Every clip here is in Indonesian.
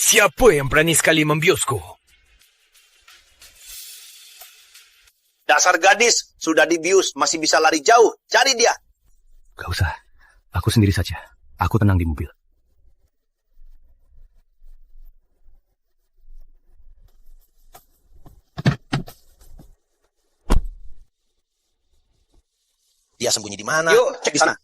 Siapa yang berani sekali membiusku? Dasar gadis, sudah dibius, masih bisa lari jauh. Cari dia. Gak usah. Aku sendiri saja. Aku tenang di mobil. Dia sembunyi di mana? Yuk, cek di sana.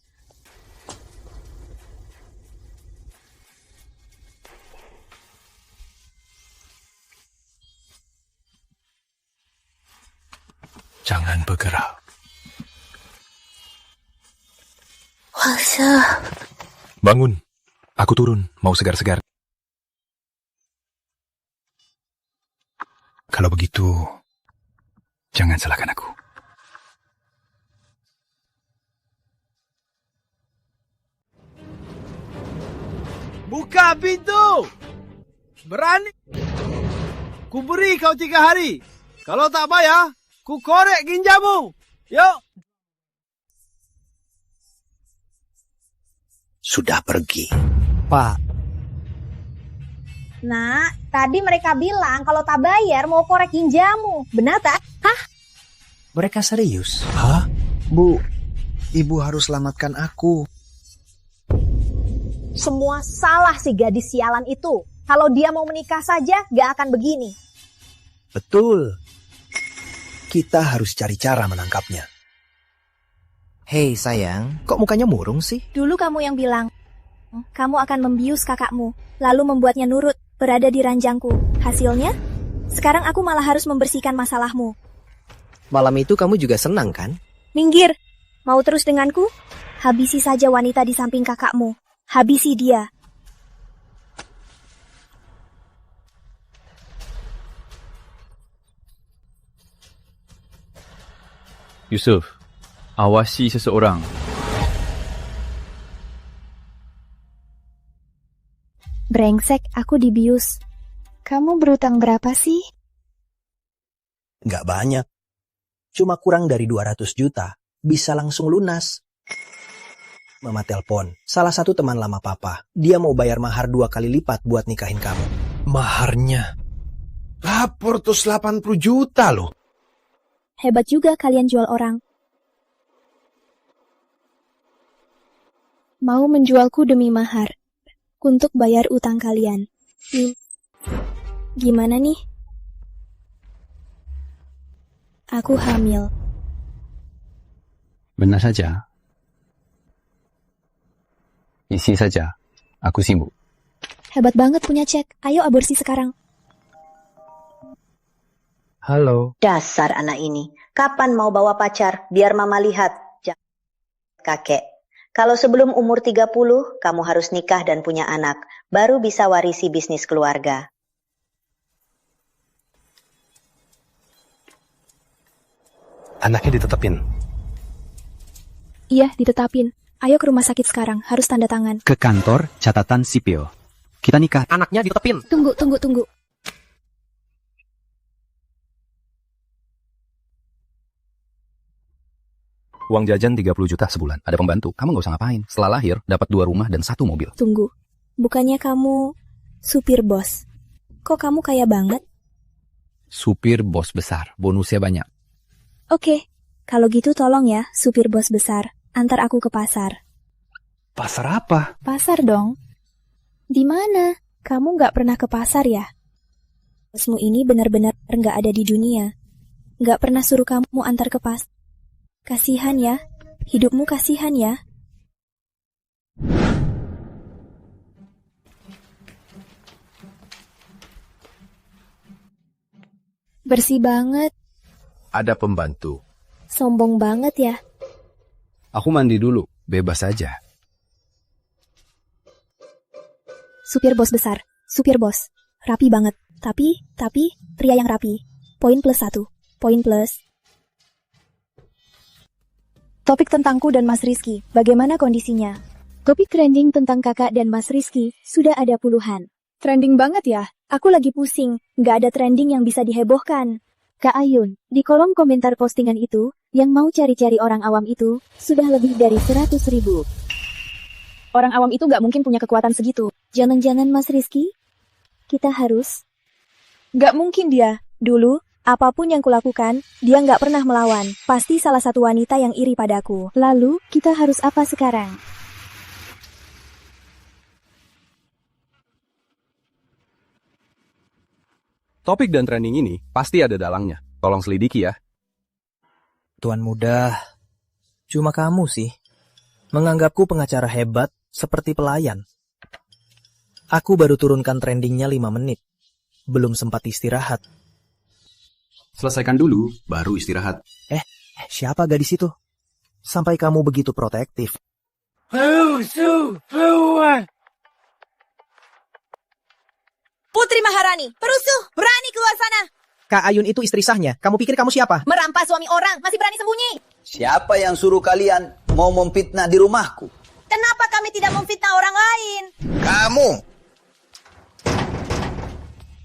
Jangan bergerak. Wasa. Bangun. Aku turun. Mau segar-segar. Kalau begitu, jangan salahkan aku. Buka pintu! Berani? Ku beri kau 3 hari. Kalau tak bayar, ku korek ginjamu. Yuk! Sudah pergi. Pak. Nak, tadi mereka bilang kalau tak bayar mau korek ginjamu. Benar tak? Hah? Mereka serius? Hah? Bu, ibu harus selamatkan aku. Semua salah si gadis sialan itu. Kalau dia mau menikah saja, gak akan begini. Betul. Kita harus cari cara menangkapnya. Hei sayang, kok mukanya murung sih? Dulu kamu yang bilang, kamu akan membius kakakmu, lalu membuatnya nurut, berada di ranjangku. Hasilnya, sekarang aku malah harus membersihkan masalahmu. Malam itu kamu juga senang kan? Minggir, mau terus denganku? Habisi saja wanita di samping kakakmu. Habisi dia. Yusuf, awasi seseorang. Brengsek, aku dibius. Kamu berutang berapa sih? Nggak banyak. Cuma kurang dari 200 juta. Bisa langsung lunas. Mama telepon, salah satu teman lama papa. Dia mau bayar mahar 2 kali lipat buat nikahin kamu. Maharnya 480 juta loh. Hebat juga kalian jual orang. Mau menjualku demi mahar. Untuk bayar utang kalian. Gimana nih? Aku hamil. Benar saja. Isi saja. Aku sibuk. Hebat banget punya cek. Ayo aborsi sekarang. Halo. Dasar anak ini. Kapan mau bawa pacar? Biar mama lihat. Kakek. Kalau sebelum umur 30, kamu harus nikah dan punya anak. Baru bisa warisi bisnis keluarga. Anaknya ditetepin. Iya, ditetapin. Ayo ke rumah sakit sekarang. Harus tanda tangan. Ke kantor catatan sipil. Kita nikah. Anaknya ditetepin. Tunggu. Uang jajan 30 juta sebulan. Ada pembantu. Kamu gak usah ngapain. Setelah lahir, dapat 2 rumah dan 1 mobil. Tunggu. Bukannya kamu supir bos? Kok kamu kaya banget? Supir bos besar. Bonusnya banyak. Oke. Kalau gitu tolong ya, supir bos besar. Antar aku ke pasar. Pasar apa? Pasar dong. Di mana? Kamu nggak pernah ke pasar ya? Bosmu ini benar-benar nggak ada di dunia. Nggak pernah suruh kamu antar ke pasar. Kasihan ya. Hidupmu kasihan ya. Bersih banget. Ada pembantu. Sombong banget ya. Aku mandi dulu. Bebas saja. Supir bos besar. Supir bos. Rapi banget. Tapi, pria yang rapi. Poin plus 1. Poin plus. Topik tentangku dan Mas Rizky. Bagaimana kondisinya? Topik trending tentang kakak dan Mas Rizky sudah ada puluhan. Trending banget ya? Aku lagi pusing. Nggak ada trending yang bisa dihebohkan. Kak Ayun, di kolom komentar postingan itu, yang mau cari-cari orang awam itu, sudah lebih dari 100.000. Orang awam itu nggak mungkin punya kekuatan segitu. Jangan-jangan Mas Rizky? kita harus... Gak mungkin dia. Dulu, apapun yang kulakukan, dia gak pernah melawan. Pasti salah satu wanita yang iri padaku. Lalu, kita harus apa sekarang? Topik dan trending ini pasti ada dalangnya. Tolong selidiki ya. Tuan muda, cuma kamu sih. Menganggapku pengacara hebat seperti pelayan. Aku baru turunkan trendingnya 5 menit. Belum sempat istirahat. Selesaikan dulu, baru istirahat. Siapa gadis itu? Sampai kamu begitu protektif. Putri Maharani, perusuh, berani keluar sana. Kak Ayun itu istri sahnya. Kamu pikir kamu siapa? Merampas suami orang, masih berani sembunyi. Siapa yang suruh kalian mau memfitnah di rumahku? Kenapa kami tidak memfitnah orang lain? Kamu!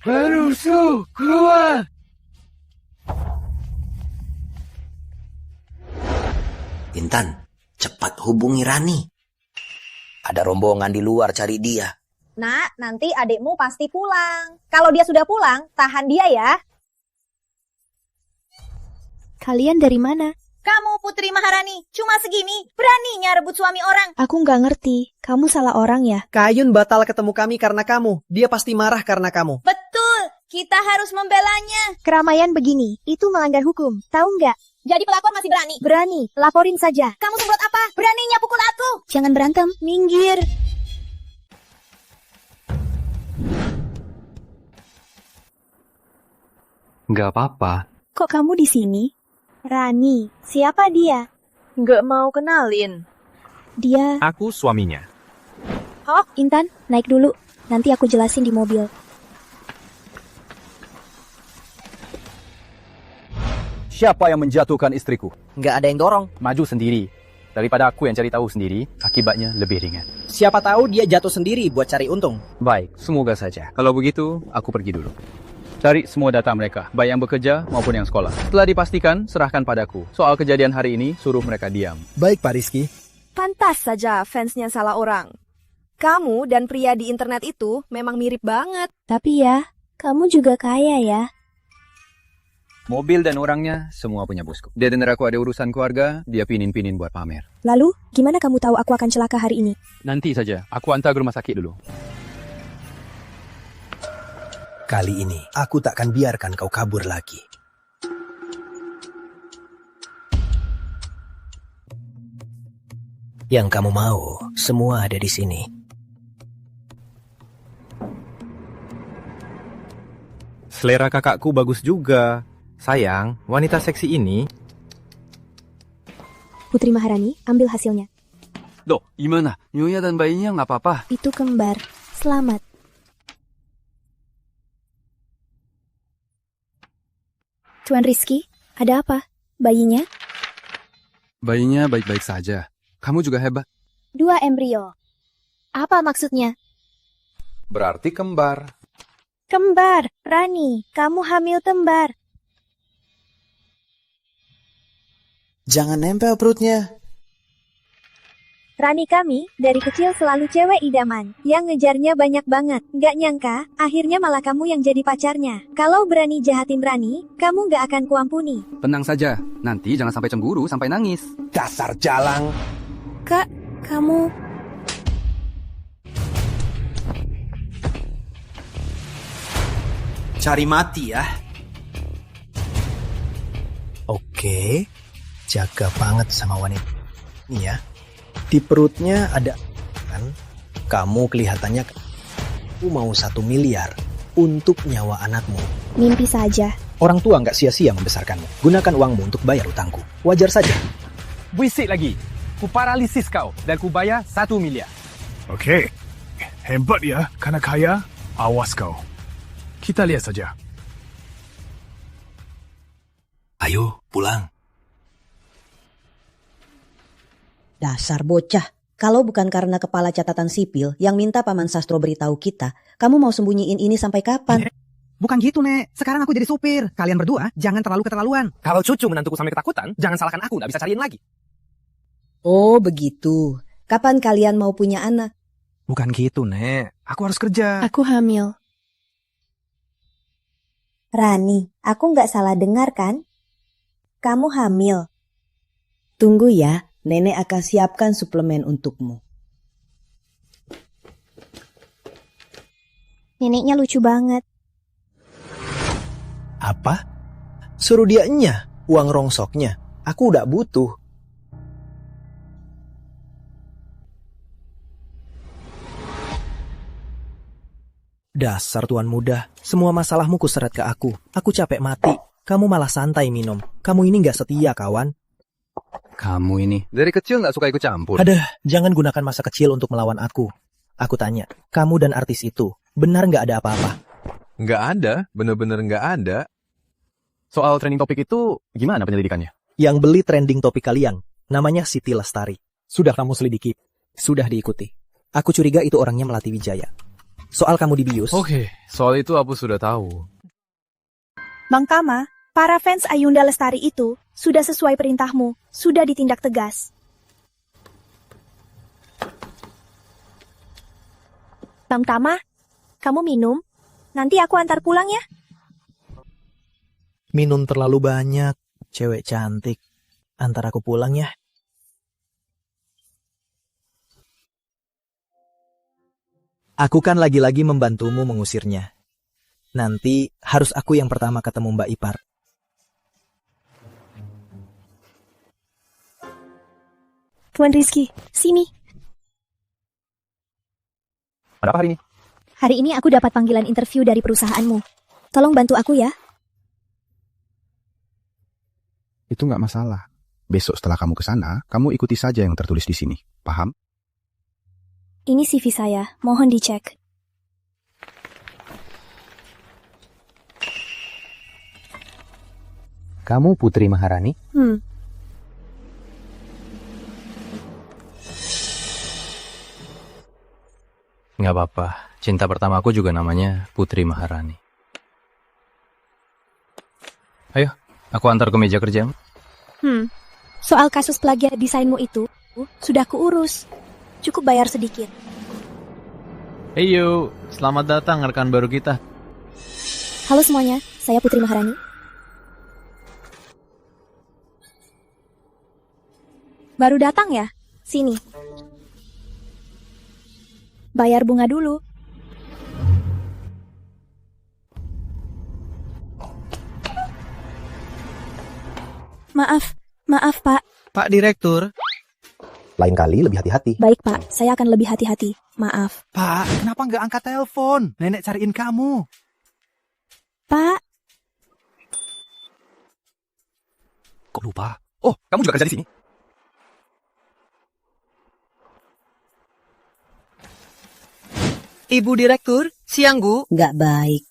Perusuh, keluar! Intan, cepat hubungi Rani. Ada rombongan di luar cari dia. Nak, nanti adikmu pasti pulang. Kalau dia sudah pulang, tahan dia ya. Kalian dari mana? Kamu Putri Maharani, cuma segini, beraninya rebut suami orang. Aku nggak ngerti. Kamu salah orang ya? Kak Ayun batal ketemu kami karena kamu. Dia pasti marah karena kamu. Betul, kita harus membelanya. Keramaian begini, itu melanggar hukum. Tahu nggak? Jadi pelakor masih berani. Berani, laporin saja. Kamu semprot apa? Beraninya pukul aku. Jangan berantem, minggir. Nggak apa-apa. Kok kamu di sini? Rani, siapa dia? Nggak mau kenalin. Dia... Aku suaminya. Oh, Intan, naik dulu. Nanti aku jelasin di mobil. Siapa yang menjatuhkan istriku? Nggak ada yang dorong. Maju sendiri. Daripada aku yang cari tahu sendiri, akibatnya lebih ringan. Siapa tahu dia jatuh sendiri buat cari untung. Baik, semoga saja. Kalau begitu, aku pergi dulu. Cari semua data mereka, baik yang bekerja maupun yang sekolah. Setelah dipastikan, serahkan padaku. Soal kejadian hari ini, suruh mereka diam. Baik, Pak Rizky. Pantas saja fansnya salah orang. Kamu dan pria di internet itu memang mirip banget. Tapi ya, kamu juga kaya ya. Mobil dan orangnya, semua punya bosku. Dia dengar aku ada urusan keluarga, dia pinin-pinin buat pamer. Lalu, gimana kamu tahu aku akan celaka hari ini? Nanti saja, aku antar ke rumah sakit dulu. Kali ini, aku tak akan biarkan kau kabur lagi. Yang kamu mau, semua ada di sini. Selera kakakku bagus juga. Sayang, wanita seksi ini... Putri Maharani, ambil hasilnya. Dok, gimana? Nyonya dan bayinya nggak apa-apa? Itu kembar. Selamat. Tuan Rizky, ada apa? Bayinya? Bayinya baik-baik saja. Kamu juga hebat. 2 embrio. Apa maksudnya? Berarti kembar. Kembar. Rani, kamu hamil kembar. Jangan nempel perutnya. Rani kami, dari kecil selalu cewek idaman, yang ngejarnya banyak banget. Gak nyangka, akhirnya malah kamu yang jadi pacarnya. Kalau berani jahatin Rani, kamu gak akan kuampuni. Tenang saja, nanti jangan sampai cemburu, sampai nangis. Dasar jalang. Kak, kamu... Cari mati ya. Oke, jaga banget sama wanita ini ya. Di perutnya ada kan? Kamu kelihatannya aku mau 1 miliar untuk nyawa anakmu. Mimpi saja. Orang tua nggak sia-sia membesarkanmu. Gunakan uangmu untuk bayar utangku. Wajar saja. Berisik lagi. Ku paralisis kau dan ku bayar 1 miliar. Okey. Hebat ya, karena kaya. Awas kau. Kita lihat saja. Ayo, pulang. Dasar bocah. Kalau bukan karena kepala catatan sipil yang minta Paman Sastro beritahu kita, kamu mau sembunyiin ini sampai kapan? Bukan gitu, Nek. Sekarang aku jadi supir. Kalian berdua jangan terlalu keterlaluan. Kalau cucu menantuku sampai ketakutan, jangan salahkan aku, nggak bisa cariin lagi. Oh, begitu. Kapan kalian mau punya anak? Bukan gitu, Nek. Aku harus kerja. Aku hamil. Rani, aku nggak salah dengar kan? Kamu hamil. Tunggu ya, nenek akan siapkan suplemen untukmu. Neneknya lucu banget. Apa? Suruh dia enyah, uang rongsoknya. Aku udah butuh. Dasar tuan muda, semua masalahmu kuseret ke aku. Aku capek mati. Kamu malah santai minum. Kamu ini gak setia, kawan. Kamu ini dari kecil nggak suka ikut campur. Aduh, jangan gunakan masa kecil untuk melawan aku. Aku tanya, kamu dan artis itu, benar nggak ada apa-apa? Nggak ada, bener-bener nggak ada. Soal trending topik itu gimana penyelidikannya? Yang beli trending topik kalian, namanya Siti Lestari. Sudah kamu selidiki? Sudah diikuti. Aku curiga itu orangnya Melati Wijaya. Soal kamu dibius. Oke, soal itu aku sudah tahu. Bang Tama, para fans Ayunda Lestari itu sudah sesuai perintahmu, sudah ditindak tegas. Bang Tama, kamu minum? Nanti aku antar pulang ya. Minum terlalu banyak, cewek cantik. Antar aku pulang ya. Aku kan lagi-lagi membantumu mengusirnya. Nanti harus aku yang pertama ketemu Mbak Ipar. Tuan Rizky, sini. Ada apa hari ini? Hari ini aku dapat panggilan interview dari perusahaanmu. Tolong bantu aku ya. Itu nggak masalah. Besok setelah kamu ke sana, kamu ikuti saja yang tertulis di sini. Paham? Ini CV saya, mohon dicek. Kamu Putri Maharani? Nggak apa-apa. Cinta pertama aku juga namanya Putri Maharani. Ayo, aku antar ke meja kerja. Soal kasus plagiat desainmu itu, sudah kuurus. Cukup bayar sedikit. Hey yo, selamat datang rekan baru kita. Halo semuanya, saya Putri Maharani. Baru datang ya? Sini. Bayar bunga dulu. Maaf Pak. Pak Direktur. Lain kali lebih hati-hati. Baik Pak, saya akan lebih hati-hati. Maaf. Pak, kenapa nggak angkat telepon? Nenek cariin kamu. Pak. Kok lupa? Oh, kamu juga kerja di sini? Ibu Direktur, siang Bu. Nggak baik.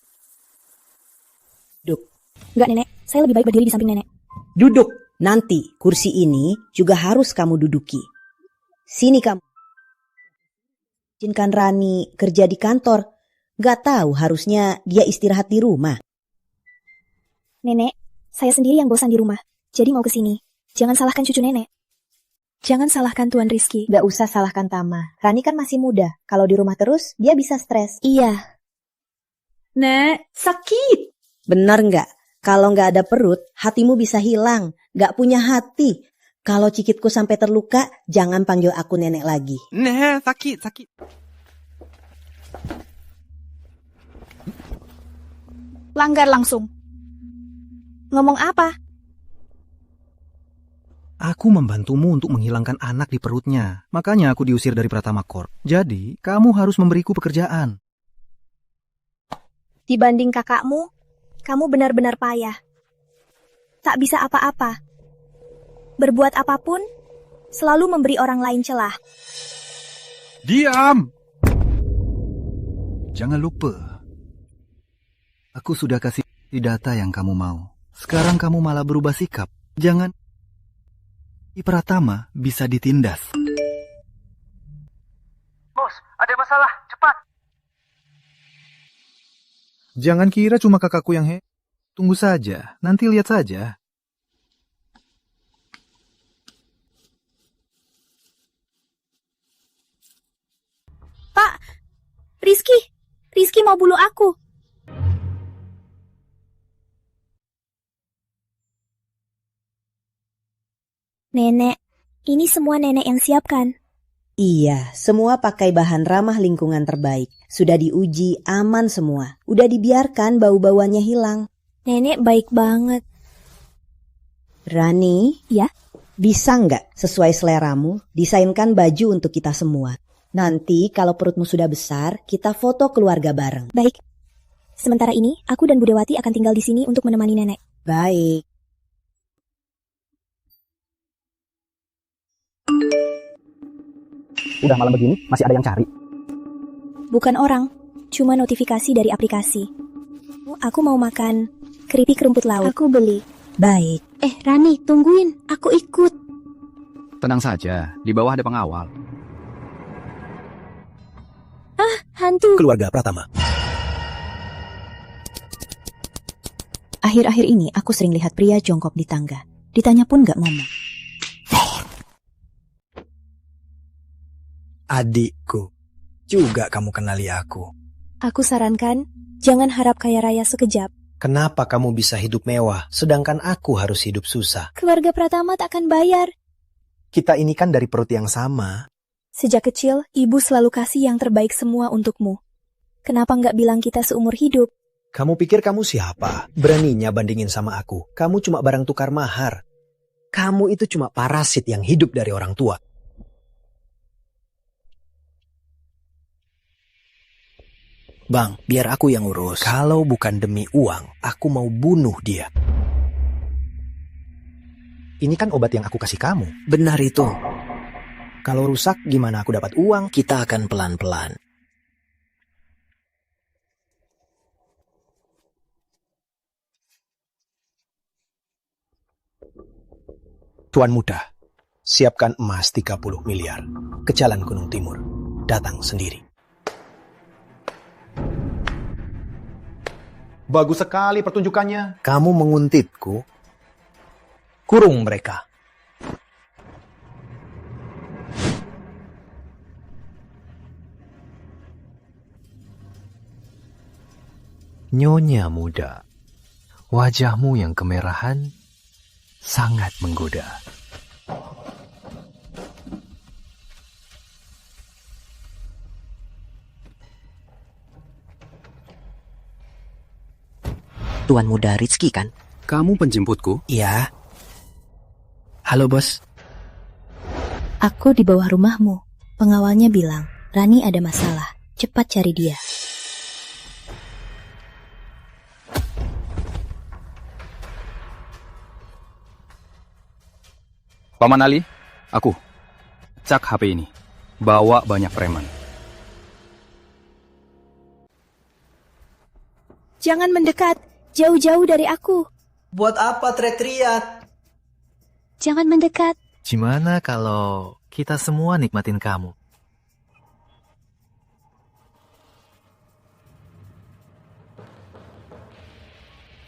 Nggak Nenek, saya lebih baik berdiri di samping Nenek. Duduk. Nanti kursi ini juga harus kamu duduki. Sini kamu. Izinkan Rani kerja di kantor. Nggak tahu harusnya dia istirahat di rumah. Nenek, saya sendiri yang bosan di rumah. Jadi mau ke sini. Jangan salahkan cucu Nenek. Jangan salahkan Tuan Rizky. Nggak usah salahkan Tama. Rani kan masih muda. Kalau di rumah terus, dia bisa stres. Iya. Nek, sakit. Benar nggak? Kalau nggak ada perut, hatimu bisa hilang. Nggak punya hati. Kalau cikitku sampai terluka, jangan panggil aku nenek lagi. Nek, sakit. Langgar langsung. Ngomong apa? Aku membantumu untuk menghilangkan anak di perutnya. Makanya aku diusir dari Pratama Corp. Jadi, kamu harus memberiku pekerjaan. Dibanding kakakmu, kamu benar-benar payah. Tak bisa apa-apa. Berbuat apapun, selalu memberi orang lain celah. Diam! Jangan lupa. Aku sudah kasih data yang kamu mau. Sekarang kamu malah berubah sikap. Jangan. Pratama bisa ditindas. Bos, ada masalah. Cepat. Jangan kira cuma kakakku yang Tunggu saja, nanti lihat saja. Pak, Rizky mau bunuh aku. Nenek, ini semua nenek yang siapkan. Iya, semua pakai bahan ramah lingkungan terbaik. Sudah diuji, aman semua. Udah dibiarkan bau-bauannya hilang. Nenek baik banget. Rani, ya? Bisa nggak sesuai seleramu, desainkan baju untuk kita semua. Nanti kalau perutmu sudah besar, kita foto keluarga bareng. Baik. Sementara ini, aku dan Budewati akan tinggal di sini untuk menemani nenek. Baik. Udah malam begini, masih ada yang cari. Bukan orang, cuma notifikasi dari aplikasi. Aku mau makan keripik rumput laut. Aku beli. Baik. Rani, tungguin. Aku ikut. Tenang saja, di bawah ada pengawal. Hantu. Keluarga Pratama. Akhir-akhir ini aku sering lihat pria jongkok di tangga. Ditanya pun nggak ngomong. Adikku, juga kamu kenali aku. Aku sarankan, jangan harap kaya raya sekejap. Kenapa kamu bisa hidup mewah, sedangkan aku harus hidup susah? Keluarga Pratama tak akan bayar. Kita ini kan dari perut yang sama. Sejak kecil, ibu selalu kasih yang terbaik semua untukmu. Kenapa nggak bilang kita seumur hidup? Kamu pikir kamu siapa? Beraninya bandingin sama aku. Kamu cuma barang tukar mahar. Kamu itu cuma parasit yang hidup dari orang tua. Bang, biar aku yang urus. Kalau bukan demi uang, aku mau bunuh dia. Ini kan obat yang aku kasih kamu. Benar itu. Kalau rusak, gimana aku dapat uang? Kita akan pelan-pelan. Tuan Muda, siapkan emas 30 miliar. Ke Jalan Gunung Timur. Datang sendiri. Bagus sekali pertunjukannya. Kamu menguntitku. Kurung mereka. Nyonya muda, wajahmu yang kemerahan sangat menggoda. Tuan Muda Rizky kan? Kamu penjemputku? Iya. Halo bos. Aku di bawah rumahmu. Pengawalnya bilang, Rani ada masalah. Cepat cari dia. Paman Ali, aku. Cak HP ini. Bawa banyak preman. Jangan mendekat. Jauh-jauh dari aku. Buat apa teriak-teriak? Jangan mendekat. Gimana kalau kita semua nikmatin kamu?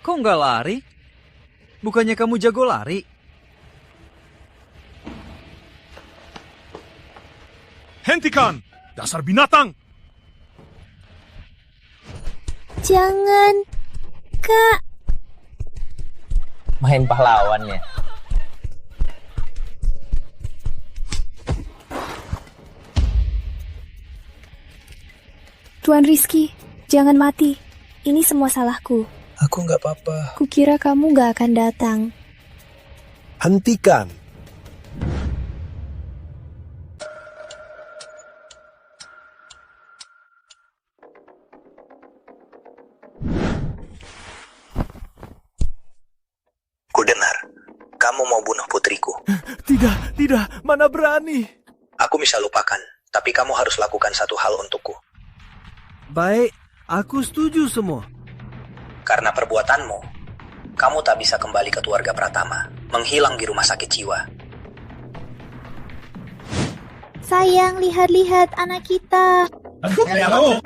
Kok nggak lari? Bukannya kamu jago lari? Hentikan! Dasar binatang! Jangan, Kak. Main pahlawan ya. Tuan Rizky, jangan mati. Ini semua salahku. Aku nggak apa-apa. Kukira kamu nggak akan datang. Hentikan. Kudengar, kamu mau bunuh putriku. Tidak, mana berani. Aku bisa lupakan, tapi kamu harus lakukan satu hal untukku. Baik, aku setuju semua. Karena perbuatanmu, kamu tak bisa kembali ke keluarga Pratama, menghilang di rumah sakit jiwa. Sayang, lihat-lihat anak kita.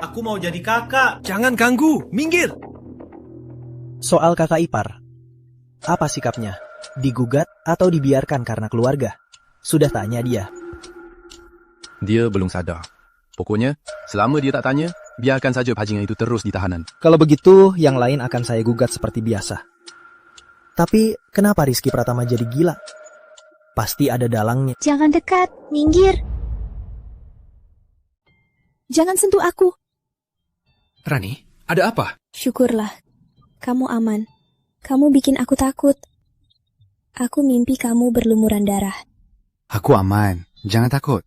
Aku mau jadi kakak. Jangan ganggu, minggir. Soal kakak ipar, apa sikapnya? Digugat atau dibiarkan karena keluarga? Sudah tanya dia. Dia belum sadar. Pokoknya, selama dia tak tanya, biarkan saja bajingan itu terus di tahanan. Kalau begitu, yang lain akan saya gugat seperti biasa. Tapi, kenapa Rizky Pratama jadi gila? Pasti ada dalangnya. Jangan dekat, minggir. Jangan sentuh aku. Rani, ada apa? Syukurlah, kamu aman. Kamu bikin aku takut. Aku mimpi kamu berlumuran darah. Aku aman, jangan takut.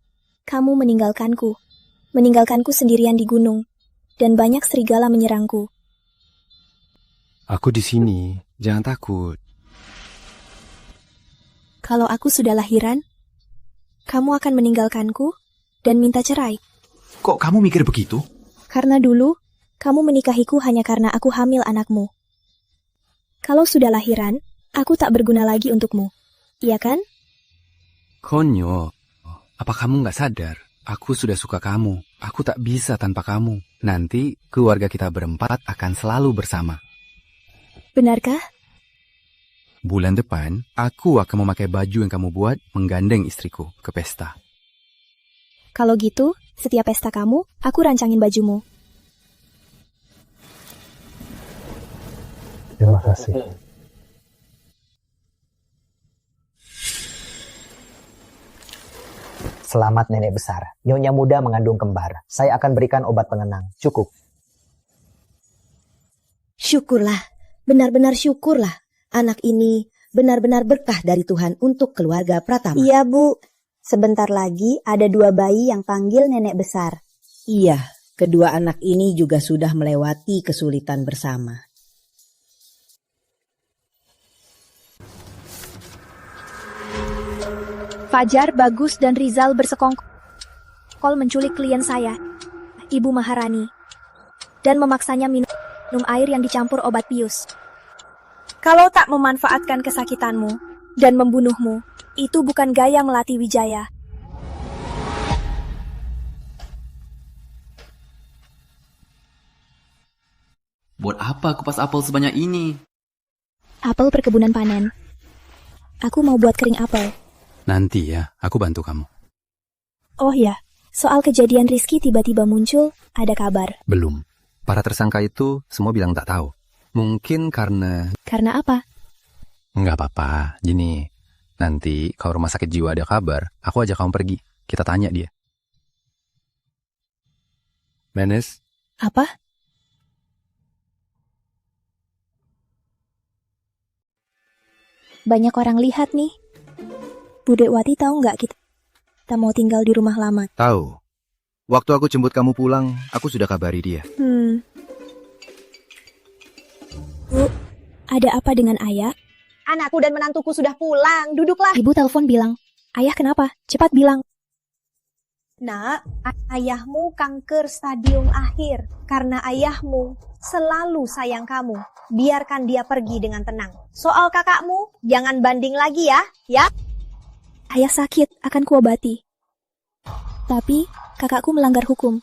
Kamu meninggalkanku sendirian di gunung, dan banyak serigala menyerangku. Aku di sini, jangan takut. Kalau aku sudah lahiran, kamu akan meninggalkanku dan minta cerai. Kok kamu mikir begitu? Karena dulu, kamu menikahiku hanya karena aku hamil anakmu. Kalau sudah lahiran, aku tak berguna lagi untukmu. Iya kan? Konyol, apa kamu nggak sadar? Aku sudah suka kamu. Aku tak bisa tanpa kamu. Nanti keluarga kita berempat akan selalu bersama. Benarkah? Bulan depan, aku akan memakai baju yang kamu buat menggandeng istriku ke pesta. Kalau gitu, setiap pesta kamu, aku rancangin bajumu. Terima kasih. Selamat nenek besar. Nyonya muda mengandung kembar. Saya akan berikan obat penenang. Cukup. Syukurlah, benar-benar syukurlah. Anak ini benar-benar berkah dari Tuhan untuk keluarga Pratama. Iya, Bu. Sebentar lagi ada 2 bayi yang panggil nenek besar. Iya, kedua anak ini juga sudah melewati kesulitan bersama. Fajar, Bagus, dan Rizal bersekongkol menculik klien saya, Ibu Maharani, dan memaksanya minum air yang dicampur obat bius. Kalau tak memanfaatkan kesakitanmu dan membunuhmu, itu bukan gaya Melati Wijaya. Buat apa kupas apel sebanyak ini? Apel perkebunan panen. Aku mau buat kering apel. Nanti ya, aku bantu kamu. Oh ya, soal kejadian Rizky tiba-tiba muncul, ada kabar. Belum. Para tersangka itu semua bilang tak tahu. Mungkin karena... Karena apa? Nggak apa-apa, gini. Nanti kalau rumah sakit jiwa ada kabar, aku ajak kamu pergi. Kita tanya dia. Menes? Apa? Banyak orang lihat nih. Bu Dekwati tahu nggak kita mau tinggal di rumah lama? Tahu. Waktu aku jemput kamu pulang, aku sudah kabari dia. Bu, ada apa dengan ayah? Anakku dan menantuku sudah pulang, duduklah. Ibu telepon bilang, ayah kenapa? Cepat bilang. Nak, ayahmu kanker stadium akhir. Karena ayahmu selalu sayang kamu. Biarkan dia pergi dengan tenang. Soal kakakmu, jangan banding lagi ya, ya? Ayah sakit, akan kuobati. Tapi, kakakku melanggar hukum.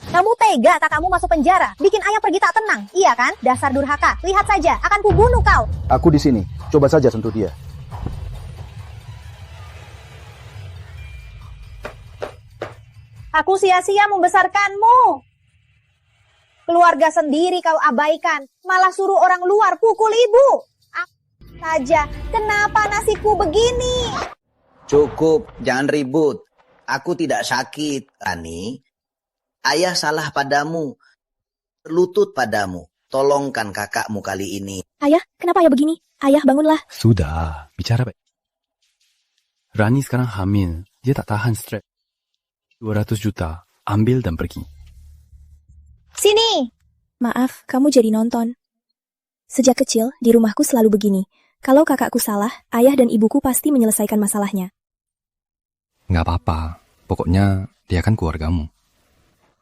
Kamu tega kakakmu masuk penjara, bikin ayah pergi tak tenang, iya kan? Dasar durhaka, lihat saja, akan kubunuh kau. Aku di sini, coba saja sentuh dia. Aku sia-sia membesarkanmu. Keluarga sendiri kau abaikan, malah suruh orang luar pukul ibu. Saja, kenapa nasibku begini? Cukup, jangan ribut. Aku tidak sakit, Rani. Ayah salah padamu. Lutut padamu. Tolongkan kakakmu kali ini. Ayah, kenapa ayah begini? Ayah, bangunlah. Sudah, bicara baik. Rani sekarang hamil. Dia tak tahan stres. 200 juta, ambil dan pergi. Sini. Maaf, kamu jadi nonton. Sejak kecil, di rumahku selalu begini. Kalau kakakku salah, ayah dan ibuku pasti menyelesaikan masalahnya. Nggak apa-apa. Pokoknya dia kan keluargamu.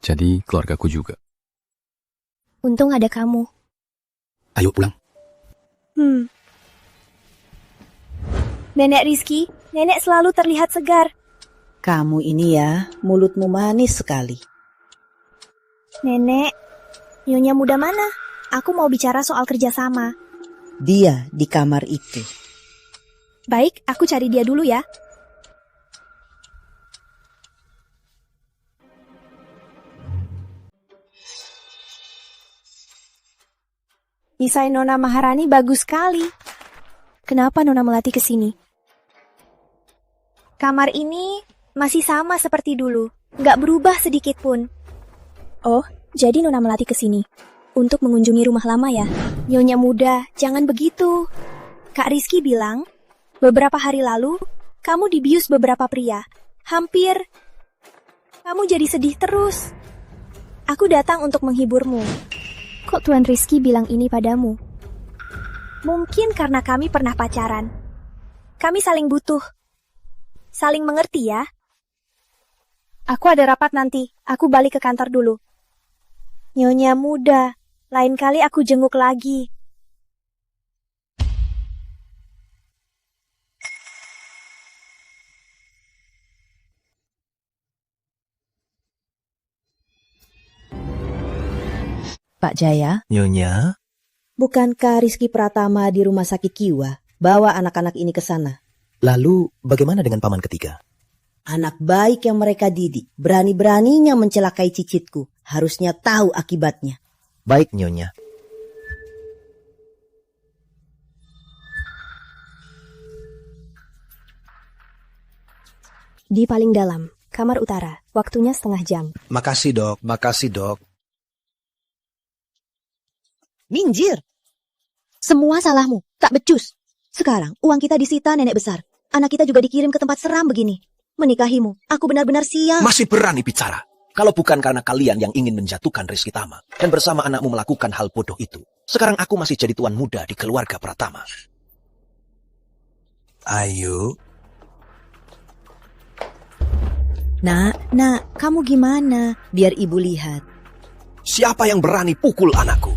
Jadi keluargaku juga. Untung ada kamu. Ayo pulang. Nenek Rizky, nenek selalu terlihat segar. Kamu ini ya, mulutmu manis sekali. Nenek, nyonya muda mana? Aku mau bicara soal kerjasama. Dia di kamar itu. Baik, aku cari dia dulu ya. Desain Nona Maharani bagus sekali. Kenapa Nona Melati ke sini? Kamar ini masih sama seperti dulu, nggak berubah sedikit pun. Oh, jadi Nona Melati ke sini untuk mengunjungi rumah lama ya? Nyonya muda, jangan begitu. Kak Rizky bilang, beberapa hari lalu, kamu dibius beberapa pria. Hampir, kamu jadi sedih terus. Aku datang untuk menghiburmu. Kok Tuan Rizky bilang ini padamu? Mungkin karena kami pernah pacaran. Kami saling butuh. Saling mengerti ya. Aku ada rapat nanti. Aku balik ke kantor dulu. Nyonya muda, lain kali aku jenguk lagi. Pak Jaya, Nyonya, bukankah Rizky Pratama di rumah sakit Kiwa bawa anak-anak ini ke sana? lalu bagaimana dengan paman ketiga? Anak baik yang mereka didik, berani-beraninya mencelakai cicitku. Harusnya tahu akibatnya. Baik, Nyonya. Di paling dalam, kamar utara. Waktunya setengah jam. Makasih, Dok. Makasih, Dok. Minjir! Semua salahmu, tak becus. Sekarang uang kita disita nenek besar. Anak kita juga dikirim ke tempat seram begini. Menikahimu, aku benar-benar sial. Masih berani bicara. Kalau bukan karena kalian yang ingin menjatuhkan Rizky Tama dan bersama anakmu melakukan hal bodoh itu, sekarang aku masih jadi tuan muda di keluarga Pratama. Ayo. Nak, kamu gimana? Biar ibu lihat. Siapa yang berani pukul anakku?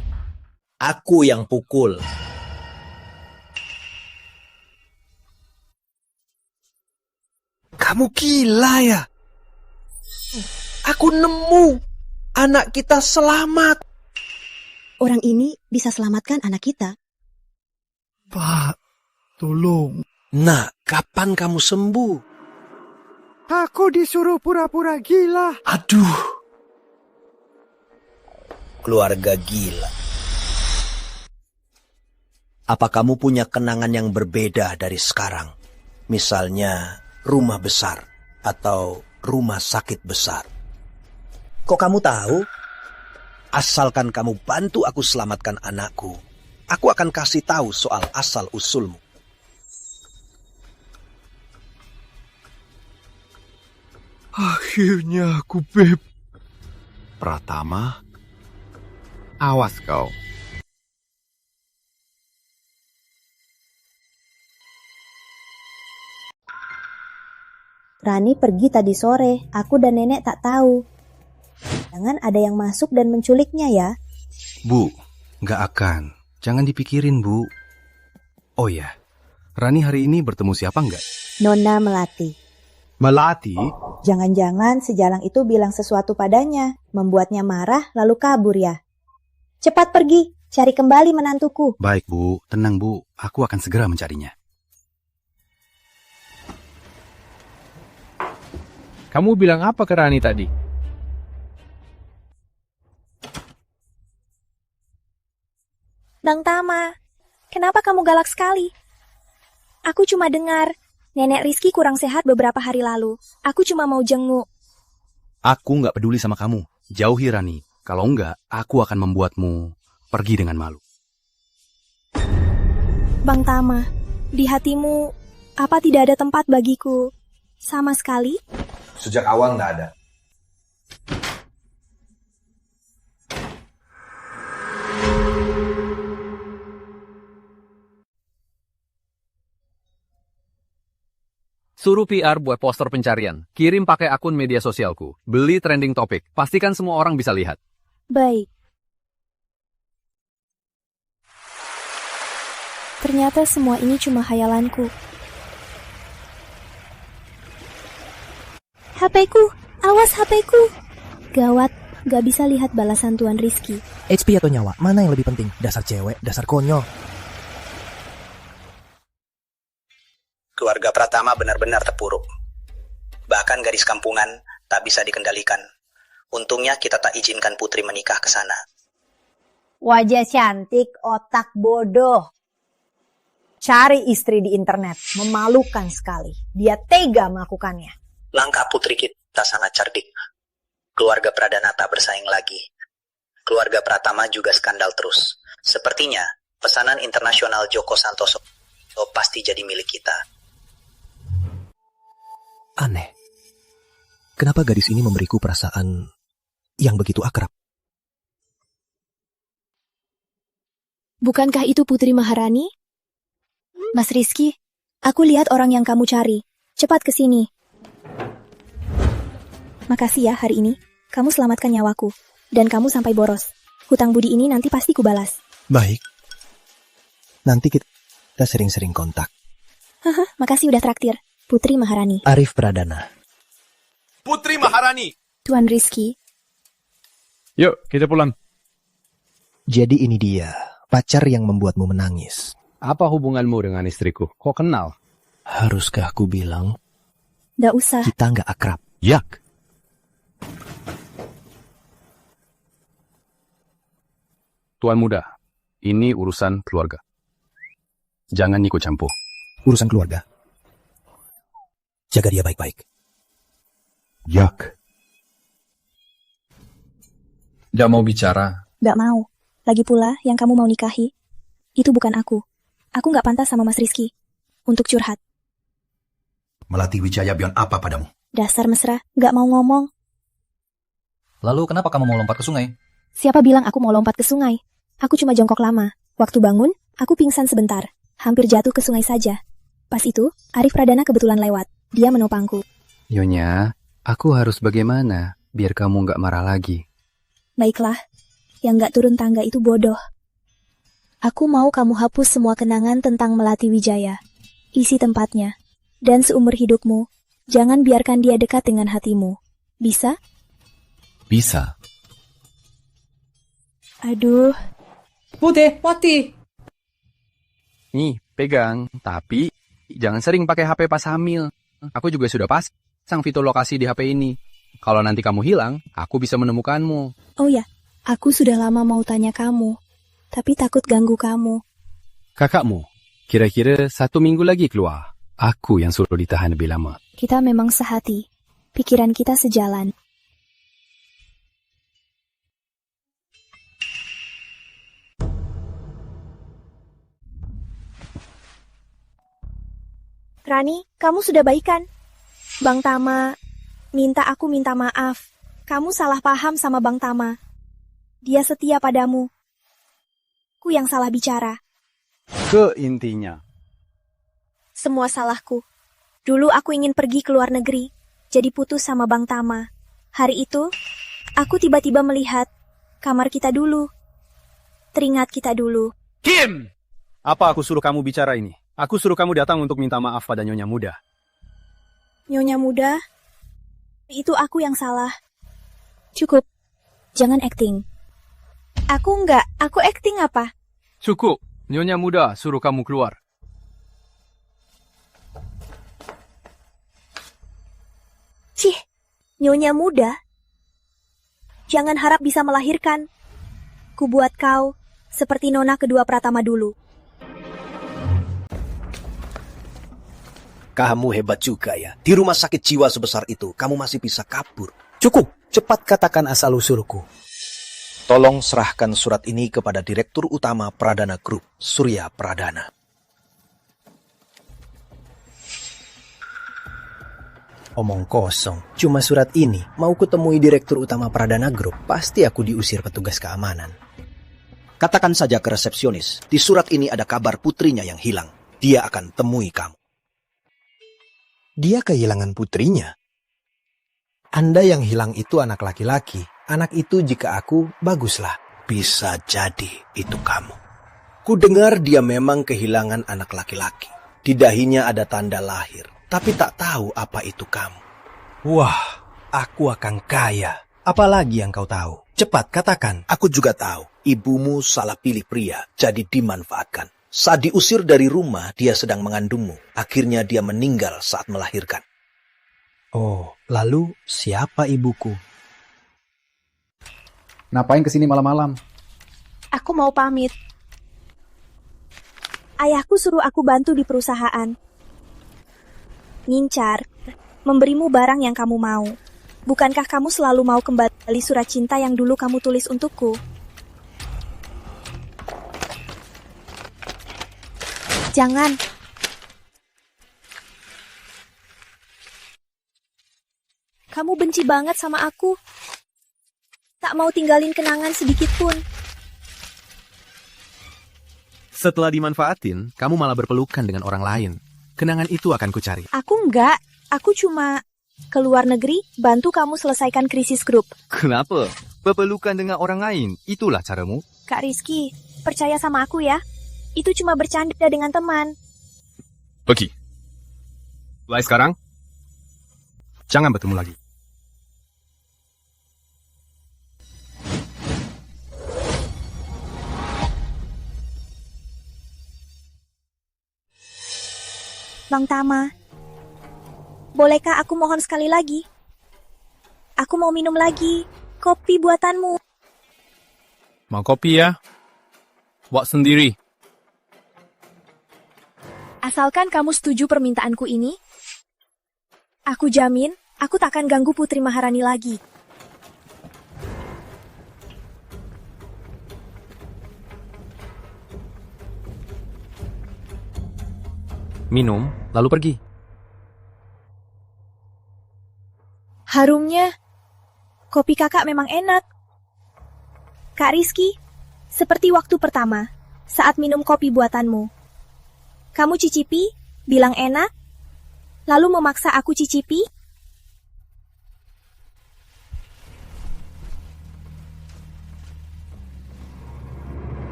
Aku yang pukul. Kamu gila ya? Aku nemu. Anak kita selamat. Orang ini bisa selamatkan anak kita. Pak, tolong. Nak, kapan kamu sembuh? Aku disuruh pura-pura gila. Aduh. Keluarga gila. Apa kamu punya kenangan yang berbeda dari sekarang? Misalnya rumah besar atau rumah sakit besar. Kok kamu tahu? Asalkan kamu bantu aku selamatkan anakku, aku akan kasih tahu soal asal-usulmu. Akhirnya aku beb. Pratama, awas kau. Rani pergi tadi sore, aku dan nenek tak tahu. Jangan ada yang masuk dan menculiknya ya. Bu, nggak akan. Jangan dipikirin, Bu. Oh ya, Rani hari ini bertemu siapa nggak? Nona Melati. Melati? Jangan-jangan sejalang itu bilang sesuatu padanya, membuatnya marah lalu kabur ya. Cepat pergi, cari kembali menantuku. Baik, Bu. Tenang, Bu. Aku akan segera mencarinya. Kamu bilang apa ke Rani tadi? Bang Tama, kenapa kamu galak sekali? Aku cuma dengar, Nenek Rizky kurang sehat beberapa hari lalu. Aku cuma mau jenguk. Aku nggak peduli sama kamu. Jauhi Rani. Kalau enggak, aku akan membuatmu pergi dengan malu. Bang Tama, di hatimu, apa tidak ada tempat bagiku sama sekali? Sejak awal nggak ada. Suruh PR buat poster pencarian. Kirim pakai akun media sosialku. Beli trending topik. Pastikan semua orang bisa lihat. Baik. Ternyata semua ini cuma hayalanku. HP-ku, awas HP-ku. Gawat, gak bisa lihat balasan Tuan Rizky. HP atau nyawa, mana yang lebih penting? Dasar cewek, dasar konyol. Keluarga Pratama benar-benar terpuruk. Bahkan gadis kampungan tak bisa dikendalikan. Untungnya kita tak izinkan putri menikah ke sana. Wajah cantik, otak bodoh. Cari istri di internet, memalukan sekali. Dia tega melakukannya. Langkah putri kita sangat cerdik. Keluarga Pradana tak bersaing lagi. Keluarga Pratama juga skandal terus. Sepertinya pesanan internasional Joko Santoso pasti jadi milik kita. Aneh. Kenapa gadis ini memberiku perasaan yang begitu akrab? Bukankah itu Putri Maharani? Mas Rizky, aku lihat orang yang kamu cari. Cepat ke sini. Makasih ya hari ini. Kamu selamatkan nyawaku. Dan kamu sampai boros. Hutang budi ini nanti pasti kubalas. Baik. Nanti kita sering-sering kontak. Haha, makasih udah traktir. Putri Maharani. Arif Pradana. Putri Maharani. Tuan Rizky. Yuk, kita pulang. Jadi ini dia, pacar yang membuatmu menangis. Apa hubunganmu dengan istriku? Kok kenal? Haruskah aku bilang? Nggak usah. Kita nggak akrab. Yak. Tuan muda, ini urusan keluarga. Jangan ikut campur. Urusan keluarga. Jaga dia baik-baik. Yak. Nggak mau bicara. Nggak mau. Lagi pula, yang kamu mau nikahi, itu bukan aku. Aku nggak pantas sama Mas Rizky. Untuk curhat. Melati Wijaya Bion apa padamu? Dasar mesra, nggak mau ngomong. Lalu kenapa kamu mau lompat ke sungai? Siapa bilang aku mau lompat ke sungai? Aku cuma jongkok lama. Waktu bangun, aku pingsan sebentar. Hampir jatuh ke sungai saja. Pas itu, Arif Pradana kebetulan lewat. Dia menopangku. Nyonya, aku harus bagaimana biar kamu nggak marah lagi? Baiklah, yang nggak turun tangga itu bodoh. Aku mau kamu hapus semua kenangan tentang Melati Wijaya. Isi tempatnya. Dan seumur hidupmu, jangan biarkan dia dekat dengan hatimu. Bisa? Bisa. Aduh. Putih, mati. Nih, pegang. Tapi, jangan sering pakai HP pas hamil. Aku juga sudah pasang fitur lokasi di HP ini. Kalau nanti kamu hilang, aku bisa menemukanmu. Oh ya, aku sudah lama mau tanya kamu. Tapi takut ganggu kamu. Kakakmu, kira-kira 1 minggu lagi keluar. Aku yang suruh ditahan lebih lama. Kita memang sehati. Pikiran kita sejalan. Rani, kamu sudah baikan? Bang Tama, aku minta maaf. Kamu salah paham sama Bang Tama. Dia setia padamu. Ku yang salah bicara. Ke intinya. Semua salahku. Dulu aku ingin pergi ke luar negeri, jadi putus sama Bang Tama. Hari itu, aku tiba-tiba melihat kamar kita dulu. Teringat kita dulu. Kim! Apa aku suruh kamu bicara ini? Aku suruh kamu datang untuk minta maaf pada Nyonya Muda. Nyonya Muda, itu aku yang salah. Cukup, jangan acting. Aku enggak, aku acting apa? Cukup, Nyonya Muda suruh kamu keluar. Cih, Nyonya Muda. Jangan harap bisa melahirkan. Ku buat kau seperti Nona kedua Pratama dulu. Kamu hebat juga ya. Di rumah sakit jiwa sebesar itu, kamu masih bisa kabur. Cukup, cepat katakan asal-usulku. Tolong serahkan surat ini kepada Direktur Utama Pradana Group, Surya Pradana. Omong kosong, cuma surat ini. Mau kutemui Direktur Utama Pradana Group, pasti aku diusir petugas keamanan. Katakan saja ke resepsionis, di surat ini ada kabar putrinya yang hilang. Dia akan temui kamu. Dia kehilangan putrinya? Anda yang hilang itu anak laki-laki. Anak itu jika aku, baguslah. Bisa jadi itu kamu. Ku dengar dia memang kehilangan anak laki-laki. Di dahinya ada tanda lahir. Tapi tak tahu apa itu kamu. Wah, aku akan kaya. Apalagi yang kau tahu? Cepat katakan. Aku juga tahu. Ibumu salah pilih pria, jadi dimanfaatkan. Saat diusir dari rumah, dia sedang mengandungmu. Akhirnya dia meninggal saat melahirkan. Oh, lalu siapa ibuku? Ngapain kesini malam-malam? Aku mau pamit. Ayahku suruh aku bantu di perusahaan. Ngincar, memberimu barang yang kamu mau. Bukankah kamu selalu mau kembali surat cinta yang dulu kamu tulis untukku? Jangan. Kamu benci banget sama aku. Tak mau tinggalin kenangan sedikit pun. Setelah dimanfaatin, kamu malah berpelukan dengan orang lain. Kenangan itu akan kucari. Aku enggak. Aku cuma ke luar negeri bantu kamu selesaikan krisis grup. Kenapa? Berpelukan dengan orang lain, itulah caramu. Kak Rizky, percaya sama aku ya. Itu cuma bercanda dengan teman. Pergi. Mulai sekarang, jangan bertemu lagi. Bang Tama, bolehkah aku mohon sekali lagi? Aku mau minum lagi kopi buatanmu. Mau kopi ya? Buat sendiri. Asalkan kamu setuju permintaanku ini, aku jamin aku takkan ganggu Putri Maharani lagi. Minum, lalu pergi. Harumnya, kopi kakak memang enak. Kak Rizky, seperti waktu pertama, saat minum kopi buatanmu. Kamu cicipi, bilang enak, lalu memaksa aku cicipi.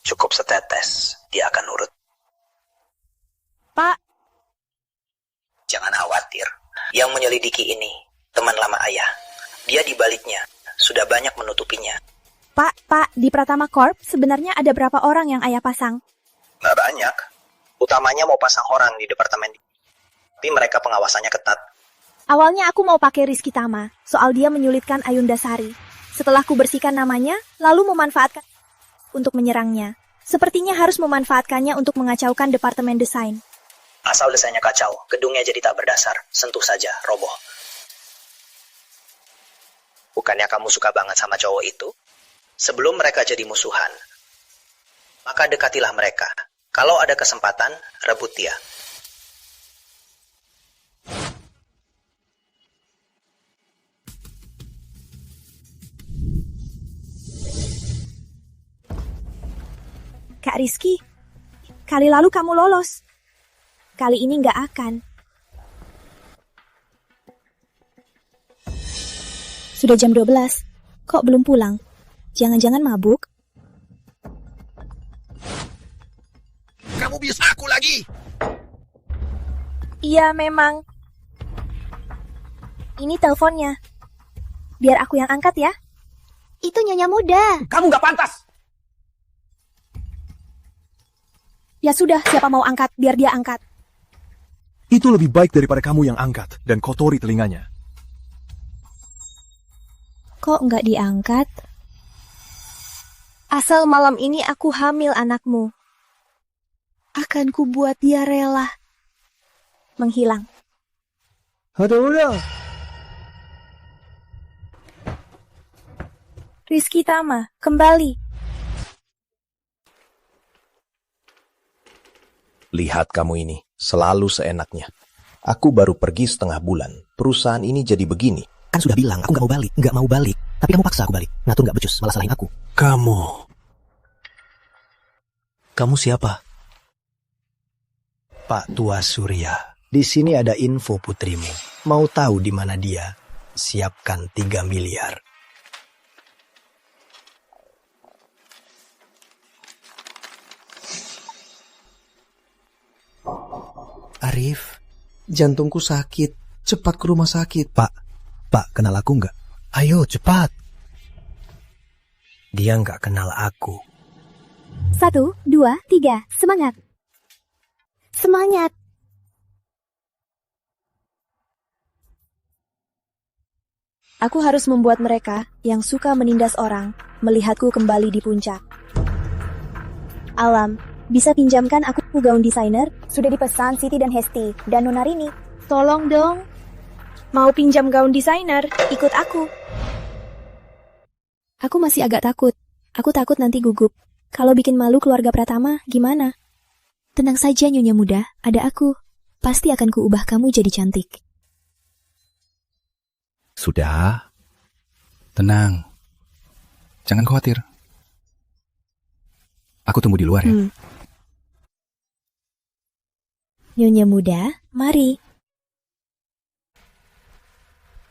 Cukup setetes, dia akan nurut. Pak. Jangan khawatir. Yang menyelidiki ini, teman lama ayah. Dia di baliknya, sudah banyak menutupinya. Pak, di Pratama Corp sebenarnya ada berapa orang yang ayah pasang? Nggak banyak. Utamanya mau pasang orang di departemen. Tapi mereka pengawasannya ketat. Awalnya aku mau pakai Rizky Tama, soal dia menyulitkan Ayunda Sari. Setelah ku bersihkan namanya, lalu memanfaatkan untuk menyerangnya. Sepertinya harus memanfaatkannya untuk mengacaukan departemen desain. Asal desainnya kacau, gedungnya jadi tak berdasar. Sentuh saja, roboh. Bukannya kamu suka banget sama cowok itu? Sebelum mereka jadi musuhan, maka dekatilah mereka. Kalau ada kesempatan, rebut dia. Kak Rizky, kali lalu kamu lolos. Kali ini nggak akan. Sudah jam 12, kok belum pulang? Jangan-jangan mabuk? Kamu bisa aku lagi? Iya, memang. Ini teleponnya. Biar aku yang angkat ya. Itu Nyonya Muda. Kamu nggak pantas. Ya sudah, siapa mau angkat, biar dia angkat. Itu lebih baik daripada kamu yang angkat dan kotori telinganya. Kok nggak diangkat? Asal malam ini aku hamil anakmu. Akan ku buat dia rela menghilang. Udah. Rizky Tama, kembali. Lihat kamu ini, selalu seenaknya. Aku baru pergi setengah bulan, perusahaan ini jadi begini. Kan sudah bilang, aku nggak mau balik. Tapi kamu paksa aku balik. Ngatur nggak becus, malah salahin aku. Kamu siapa? Pak Tua Surya. Di sini ada info putrimu. Mau tahu di mana dia? Siapkan 3 miliar. Arif, jantungku sakit. Cepat ke rumah sakit. Pak, kenal aku nggak? Ayo, cepat. Dia nggak kenal aku. 1, 2, 3, semangat. Semangat. Aku harus membuat mereka yang suka menindas orang melihatku kembali di puncak. Alam, bisa pinjamkan aku gaun desainer? Sudah dipesan Siti dan Hesti dan Nona Rini. Tolong dong. Mau pinjam gaun desainer? Ikut aku. Aku masih agak takut. Aku takut nanti gugup. Kalau bikin malu keluarga Pratama, gimana? Tenang saja Nyonya Muda, ada aku. Pasti akan kuubah kamu jadi cantik. Sudah. Tenang. Jangan khawatir. Aku tunggu di luar ya. Nyonya Muda, mari.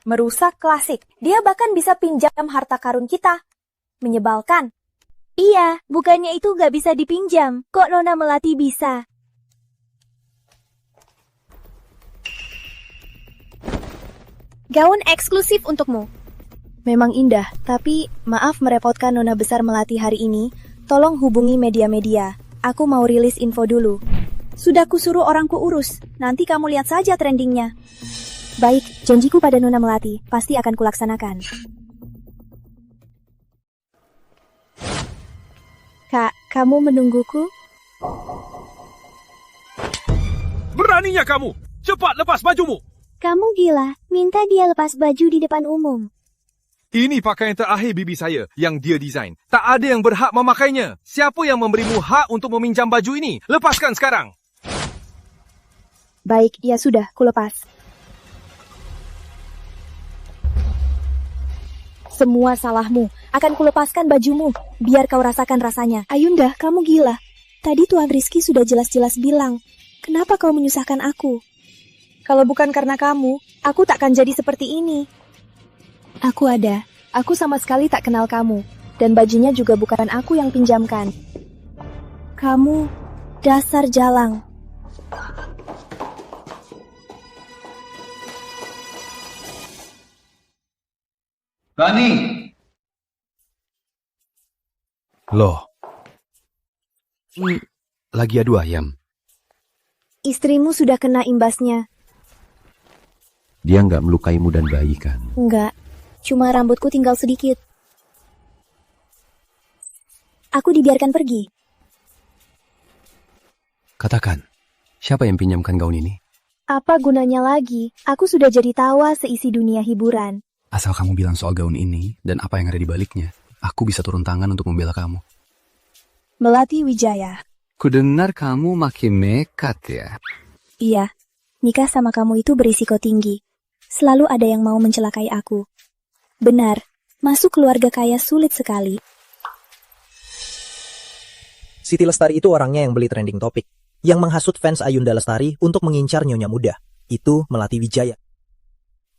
Merusak klasik. Dia bahkan bisa pinjam harta karun kita. Menyebalkan. Iya, bukannya itu nggak bisa dipinjam. Kok Nona Melati bisa? Gaun eksklusif untukmu. Memang indah, tapi maaf merepotkan Nona Besar Melati hari ini. Tolong hubungi media-media. Aku mau rilis info dulu. Sudah kusuruh orangku urus. Nanti kamu lihat saja trendingnya. Baik, janjiku pada Nona Melati. Pasti akan kulaksanakan. Kak, kamu menungguku? Beraninya kamu! Cepat lepas bajumu! Kamu gila, minta dia lepas baju di depan umum. Ini pakaian terakhir bibi saya yang dia desain. Tak ada yang berhak memakainya. Siapa yang memberimu hak untuk meminjam baju ini? Lepaskan sekarang! Baik, ya sudah, kulepas. Semua salahmu. Akan kulepaskan bajumu, biar kau rasakan rasanya. Ayunda, kamu gila. Tadi Tuan Rizky sudah jelas-jelas bilang, kenapa kau menyusahkan aku? Kalau bukan karena kamu, aku takkan jadi seperti ini. Aku ada. Aku sama sekali tak kenal kamu. Dan bajunya juga bukan aku yang pinjamkan. Kamu dasar jalang. Rani! Loh. Lagi adu ayam. Istrimu sudah kena imbasnya. Dia nggak melukaimu dan bayi kan? Enggak. Cuma rambutku tinggal sedikit. Aku dibiarkan pergi. Katakan, siapa yang pinjamkan gaun ini? Apa gunanya lagi? Aku sudah jadi tawa seisi dunia hiburan. Asal kamu bilang soal gaun ini dan apa yang ada di baliknya, aku bisa turun tangan untuk membela kamu. Melati Wijaya. Kudengar kamu makin nekat ya? Iya, nikah sama kamu itu berisiko tinggi. Selalu ada yang mau mencelakai aku. Benar, masuk keluarga kaya sulit sekali. Siti Lestari itu orangnya yang beli trending topik, yang menghasut fans Ayunda Lestari untuk mengincar Nyonya Muda. Itu Melati Wijaya.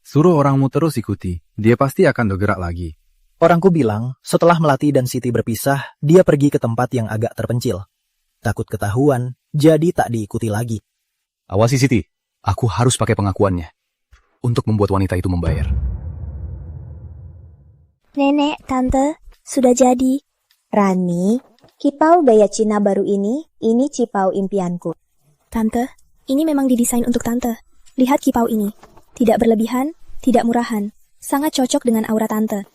Suruh orangmu terus ikuti, dia pasti akan bergerak lagi. Orangku bilang, setelah Melati dan Siti berpisah, dia pergi ke tempat yang agak terpencil. Takut ketahuan, jadi tak diikuti lagi. Awasi Siti, aku harus pakai pengakuannya untuk membuat wanita itu membayar. Nenek, Tante, sudah jadi. Rani, cipau gaya Cina baru ini cipau impianku. Tante, ini memang didesain untuk Tante. Lihat cipau ini. Tidak berlebihan, tidak murahan. Sangat cocok dengan aura Tante.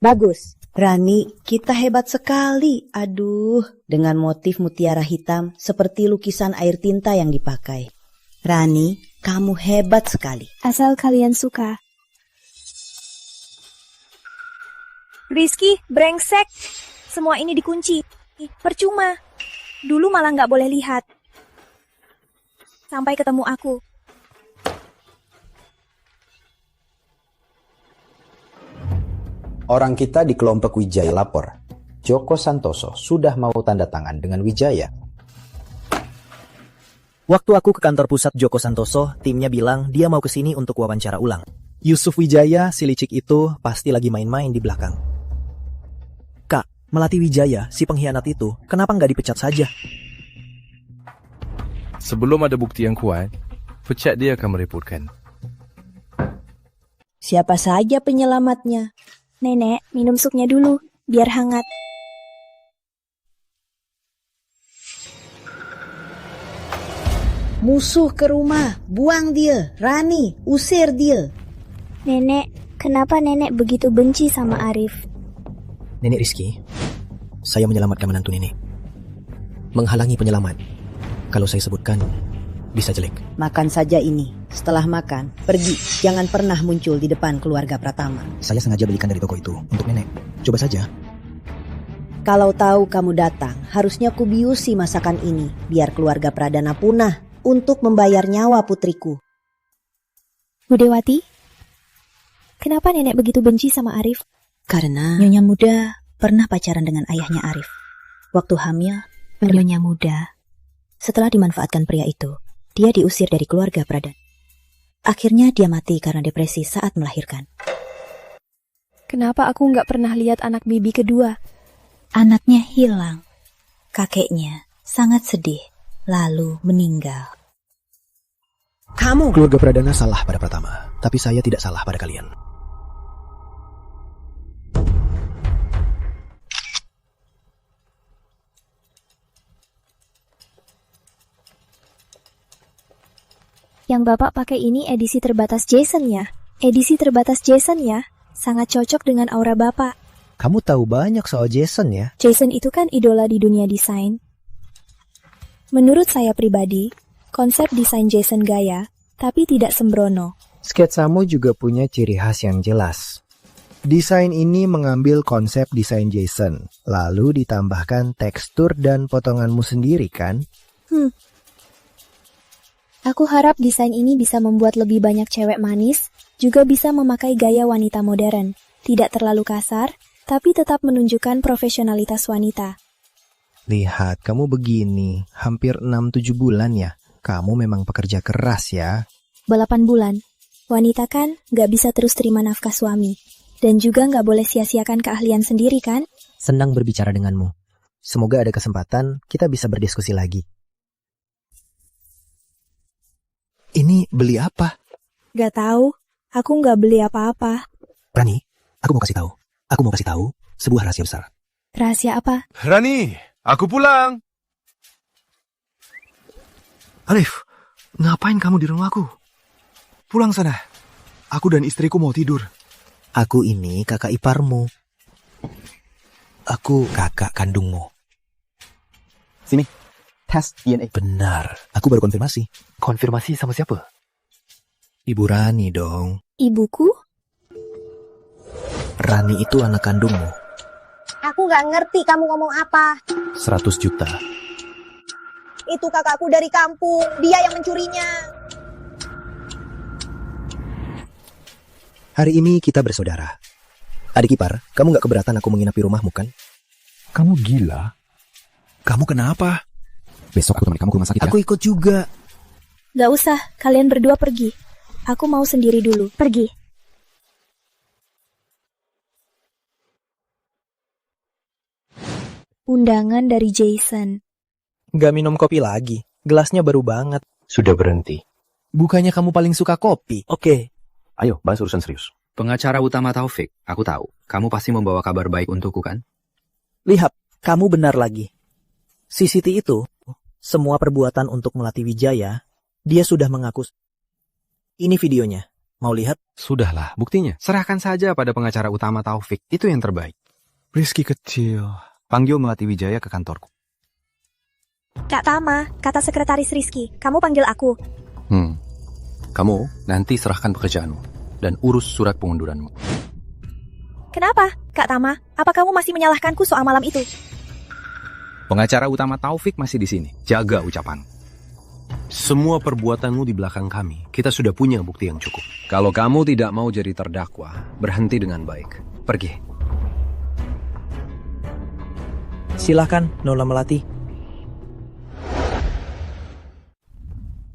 Bagus. Rani, kita hebat sekali. Aduh, dengan motif mutiara hitam seperti lukisan air tinta yang dipakai. Rani, kamu hebat sekali. Asal kalian suka. Rizky, brengsek. Semua ini dikunci. Percuma. Dulu malah nggak boleh lihat. Sampai ketemu aku. Orang kita di kelompok Wijaya lapor, Joko Santoso sudah mau tanda tangan dengan Wijaya. Waktu aku ke kantor pusat Joko Santoso, timnya bilang dia mau kesini untuk wawancara ulang. Yusuf Wijaya, si licik itu, pasti lagi main-main di belakang. Kak, Melati Wijaya, si pengkhianat itu, kenapa nggak dipecat saja? Sebelum ada bukti yang kuat, pecat dia akan merepotkan. Siapa saja penyelamatnya? Nenek, minum supnya dulu, biar hangat. Musuh ke rumah, buang dia. Rani, usir dia. Nenek, Kenapa nenek begitu benci sama Arif? Nenek Rizky, saya menyelamatkan menantu nenek. Menghalangi penyelamat. Kalau saya sebutkan, bisa jelek. Makan saja ini. Setelah makan, pergi. Jangan pernah muncul di depan keluarga Pratama. Saya sengaja belikan dari toko itu untuk nenek. Coba saja. Kalau tahu kamu datang, harusnya kubiusi masakan ini, biar keluarga Pradana punah untuk membayar nyawa putriku. Budewati, kenapa nenek begitu benci sama Arif? Karena Nyonya Muda pernah pacaran dengan ayahnya Arif. Waktu hamil, Nyonya Muda, setelah dimanfaatkan pria itu, dia diusir dari keluarga Pradana. Akhirnya dia mati karena depresi saat melahirkan. Kenapa aku nggak pernah lihat anak bibi kedua? Anaknya hilang. Kakeknya sangat sedih, lalu meninggal. Kamu keluarga Pradana salah pada Pratama, tapi saya tidak salah pada kalian. Yang Bapak pakai ini edisi terbatas Jason ya? Edisi terbatas Jason ya? Sangat cocok dengan aura Bapak. Kamu tahu banyak soal Jason ya? Jason itu kan idola di dunia desain. Menurut saya pribadi, konsep desain Jason gaya, tapi tidak sembrono. Sketsamu juga punya ciri khas yang jelas. Desain ini mengambil konsep desain Jason, lalu ditambahkan tekstur dan potonganmu sendiri kan? Aku harap desain ini bisa membuat lebih banyak cewek manis, juga bisa memakai gaya wanita modern. Tidak terlalu kasar, tapi tetap menunjukkan profesionalitas wanita. Lihat, kamu begini, hampir 6-7 bulan ya. Kamu memang pekerja keras ya. 8 bulan. Wanita kan gak bisa terus terima nafkah suami. Dan juga gak boleh sia-siakan keahlian sendiri kan? Senang berbicara denganmu. Semoga ada kesempatan kita bisa berdiskusi lagi. Ini beli apa? Gak tahu. Aku gak beli apa-apa. Rani, aku mau kasih tahu. Aku mau kasih tahu sebuah rahasia besar. Rahasia apa? Rani, aku pulang. Arif, ngapain kamu di rumahku? Pulang sana. Aku dan istriku mau tidur. Aku ini kakak iparmu. Aku kakak kandungmu. Sini, tes DNA. Benar, aku baru konfirmasi. Konfirmasi sama siapa? Ibu Rani dong. Ibuku? Rani itu anak kandungmu. Aku gak ngerti kamu ngomong apa. 100 juta. Itu kakakku dari kampung. Dia yang mencurinya. Hari ini kita bersaudara. Adik ipar, kamu gak keberatan aku menginap di rumahmu kan? Kamu gila? Kamu kenapa? Besok aku temani kamu ke rumah sakit ya? Aku ikut juga. Gak usah, kalian berdua pergi. Aku mau sendiri dulu. Pergi. Undangan dari Jason. Gak minum kopi lagi. Gelasnya baru banget. Sudah berhenti. Bukannya kamu paling suka kopi? Oke. Ayo, bahas urusan serius. Pengacara utama Taufik, aku tahu. Kamu pasti membawa kabar baik untukku kan? Lihat, kamu benar lagi. Si Siti itu, semua perbuatan untuk melatih Wijaya, dia sudah mengaku. Ini videonya. Mau lihat? Sudahlah, buktinya. Serahkan saja pada pengacara utama Taufik. Itu yang terbaik. Rizky kecil. Panggil Melati Wijaya ke kantorku. Kak Tama, kata sekretaris Rizky, kamu panggil aku. Kamu nanti serahkan pekerjaanmu dan urus surat pengunduranmu. Kenapa, Kak Tama? Apa kamu masih menyalahkanku soal malam itu? Pengacara utama Taufik masih di sini. Jaga ucapan. Semua perbuatanmu di belakang kami, kita sudah punya bukti yang cukup. Kalau kamu tidak mau jadi terdakwa, berhenti dengan baik. Pergi. Silahkan, Nola Melati.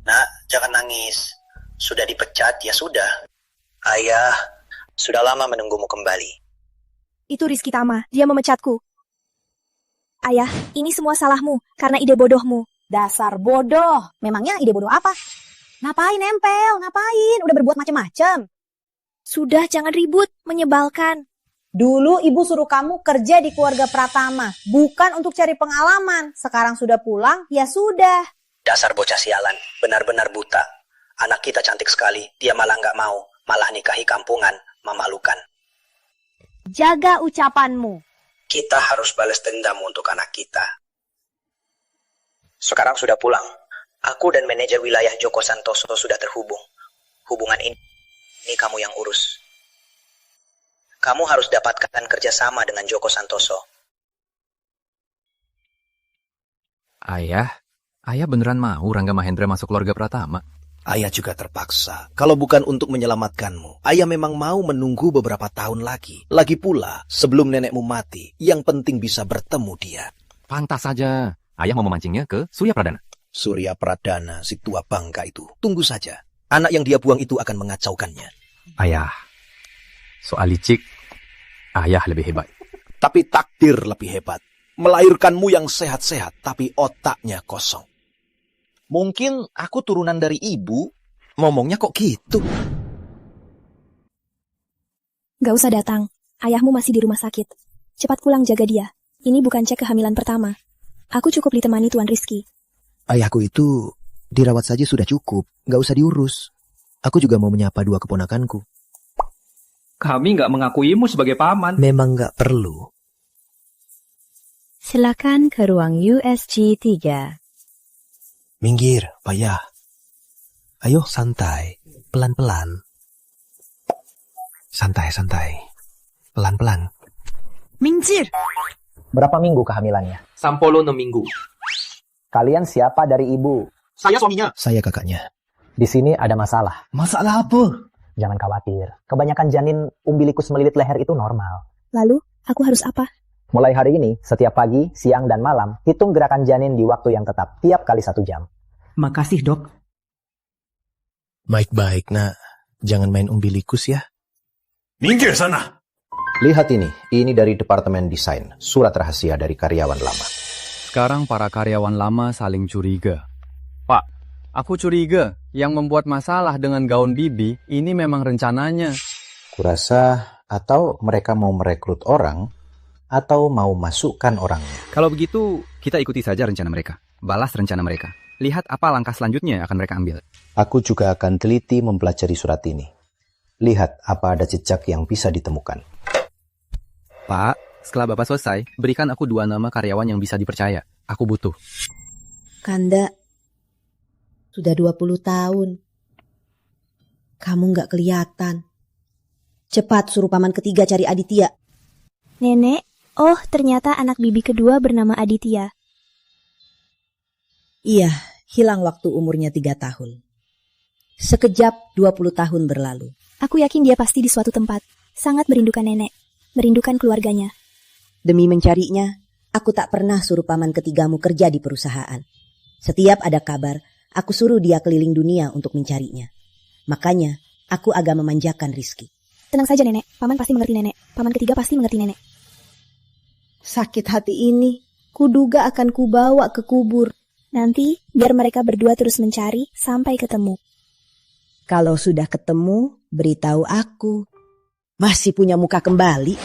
Nak, jangan nangis. Sudah dipecat, ya sudah. Ayah, sudah lama menunggumu kembali. Itu Rizky Tama, dia memecatku. Ayah, ini semua salahmu, karena ide bodohmu. Dasar bodoh. Memangnya ide bodoh apa? Ngapain nempel? Ngapain? Udah berbuat macam-macam. Sudah, jangan ribut. Menyebalkan. Dulu ibu suruh kamu kerja di keluarga Pratama. Bukan untuk cari pengalaman. Sekarang sudah pulang, ya sudah. Dasar bocah sialan, benar-benar buta. Anak kita cantik sekali, dia malah nggak mau. Malah nikahi kampungan, memalukan. Jaga ucapanmu. Kita harus balas dendam untuk anak kita. Sekarang sudah pulang. Aku dan manajer wilayah Joko Santoso sudah terhubung. Hubungan ini kamu yang urus. Kamu harus dapatkan kerjasama dengan Joko Santoso. Ayah beneran mau Rangga Mahendra masuk keluarga Pratama? Ayah juga terpaksa. Kalau bukan untuk menyelamatkanmu, ayah memang mau menunggu beberapa tahun lagi. Lagi pula, sebelum nenekmu mati, yang penting bisa bertemu dia. Pantas saja. Ayah mau memancingnya ke Surya Pradana. Surya Pradana, si tua bangka itu. Tunggu saja. Anak yang dia buang itu akan mengacaukannya. Ayah, soal licik, ayah lebih hebat. Tapi takdir lebih hebat. Melahirkanmu yang sehat-sehat, tapi otaknya kosong. Mungkin aku turunan dari ibu. Ngomongnya kok gitu? Gak usah datang. Ayahmu masih di rumah sakit. Cepat pulang jaga dia. Ini bukan cek kehamilan pertama. Aku cukup ditemani Tuan Rizky. Ayahku itu dirawat saja sudah cukup. Gak usah diurus. Aku juga mau menyapa dua keponakanku. Kami nggak mengakuimu sebagai paman. Memang gak perlu. Silakan ke ruang USG 3. Minggir, payah. Ayo santai, pelan-pelan. Santai. Pelan-pelan. Minggir. Berapa minggu kehamilannya? 36 minggu. Kalian siapa dari ibu? Saya suaminya. Saya kakaknya. Di sini ada masalah. Masalah apa? Jangan khawatir. Kebanyakan janin umbilikus melilit leher itu normal. Lalu, aku harus apa? Mulai hari ini, setiap pagi, siang, dan malam, hitung gerakan janin di waktu yang tetap, tiap kali 1 jam. Makasih, Dok. Baik-baik, nak. Jangan main umbilikus ya. Minggir sana! Lihat ini dari Departemen Desain, surat rahasia dari karyawan lama. Sekarang para karyawan lama saling curiga. Pak, aku curiga yang membuat masalah dengan gaun Bibi ini memang rencananya. Kurasa atau mereka mau merekrut orang, atau mau masukkan orangnya. Kalau begitu, kita ikuti saja rencana mereka. Balas rencana mereka. Lihat apa langkah selanjutnya yang akan mereka ambil. Aku juga akan teliti mempelajari surat ini. Lihat apa ada jejak yang bisa ditemukan. Pak, setelah Bapak selesai, berikan aku 2 nama karyawan yang bisa dipercaya. Aku butuh. Kanda, sudah 20 tahun. Kamu nggak kelihatan. Cepat suruh paman ketiga cari Aditya. Nenek, oh ternyata anak bibi kedua bernama Aditya. Iya, hilang waktu umurnya 3 tahun. Sekejap 20 tahun berlalu. Aku yakin dia pasti di suatu tempat. Sangat merindukan nenek. Merindukan keluarganya. Demi mencarinya, aku tak pernah suruh paman ketigamu kerja di perusahaan. Setiap ada kabar, aku suruh dia keliling dunia untuk mencarinya. Makanya, aku agak memanjakan Rizky. Tenang saja nenek, paman pasti mengerti nenek. Paman ketiga pasti mengerti nenek. Sakit hati ini, kuduga akan kubawa ke kubur. Nanti, biar mereka berdua terus mencari sampai ketemu. Kalau sudah ketemu, beritahu aku. Masih punya muka kembali.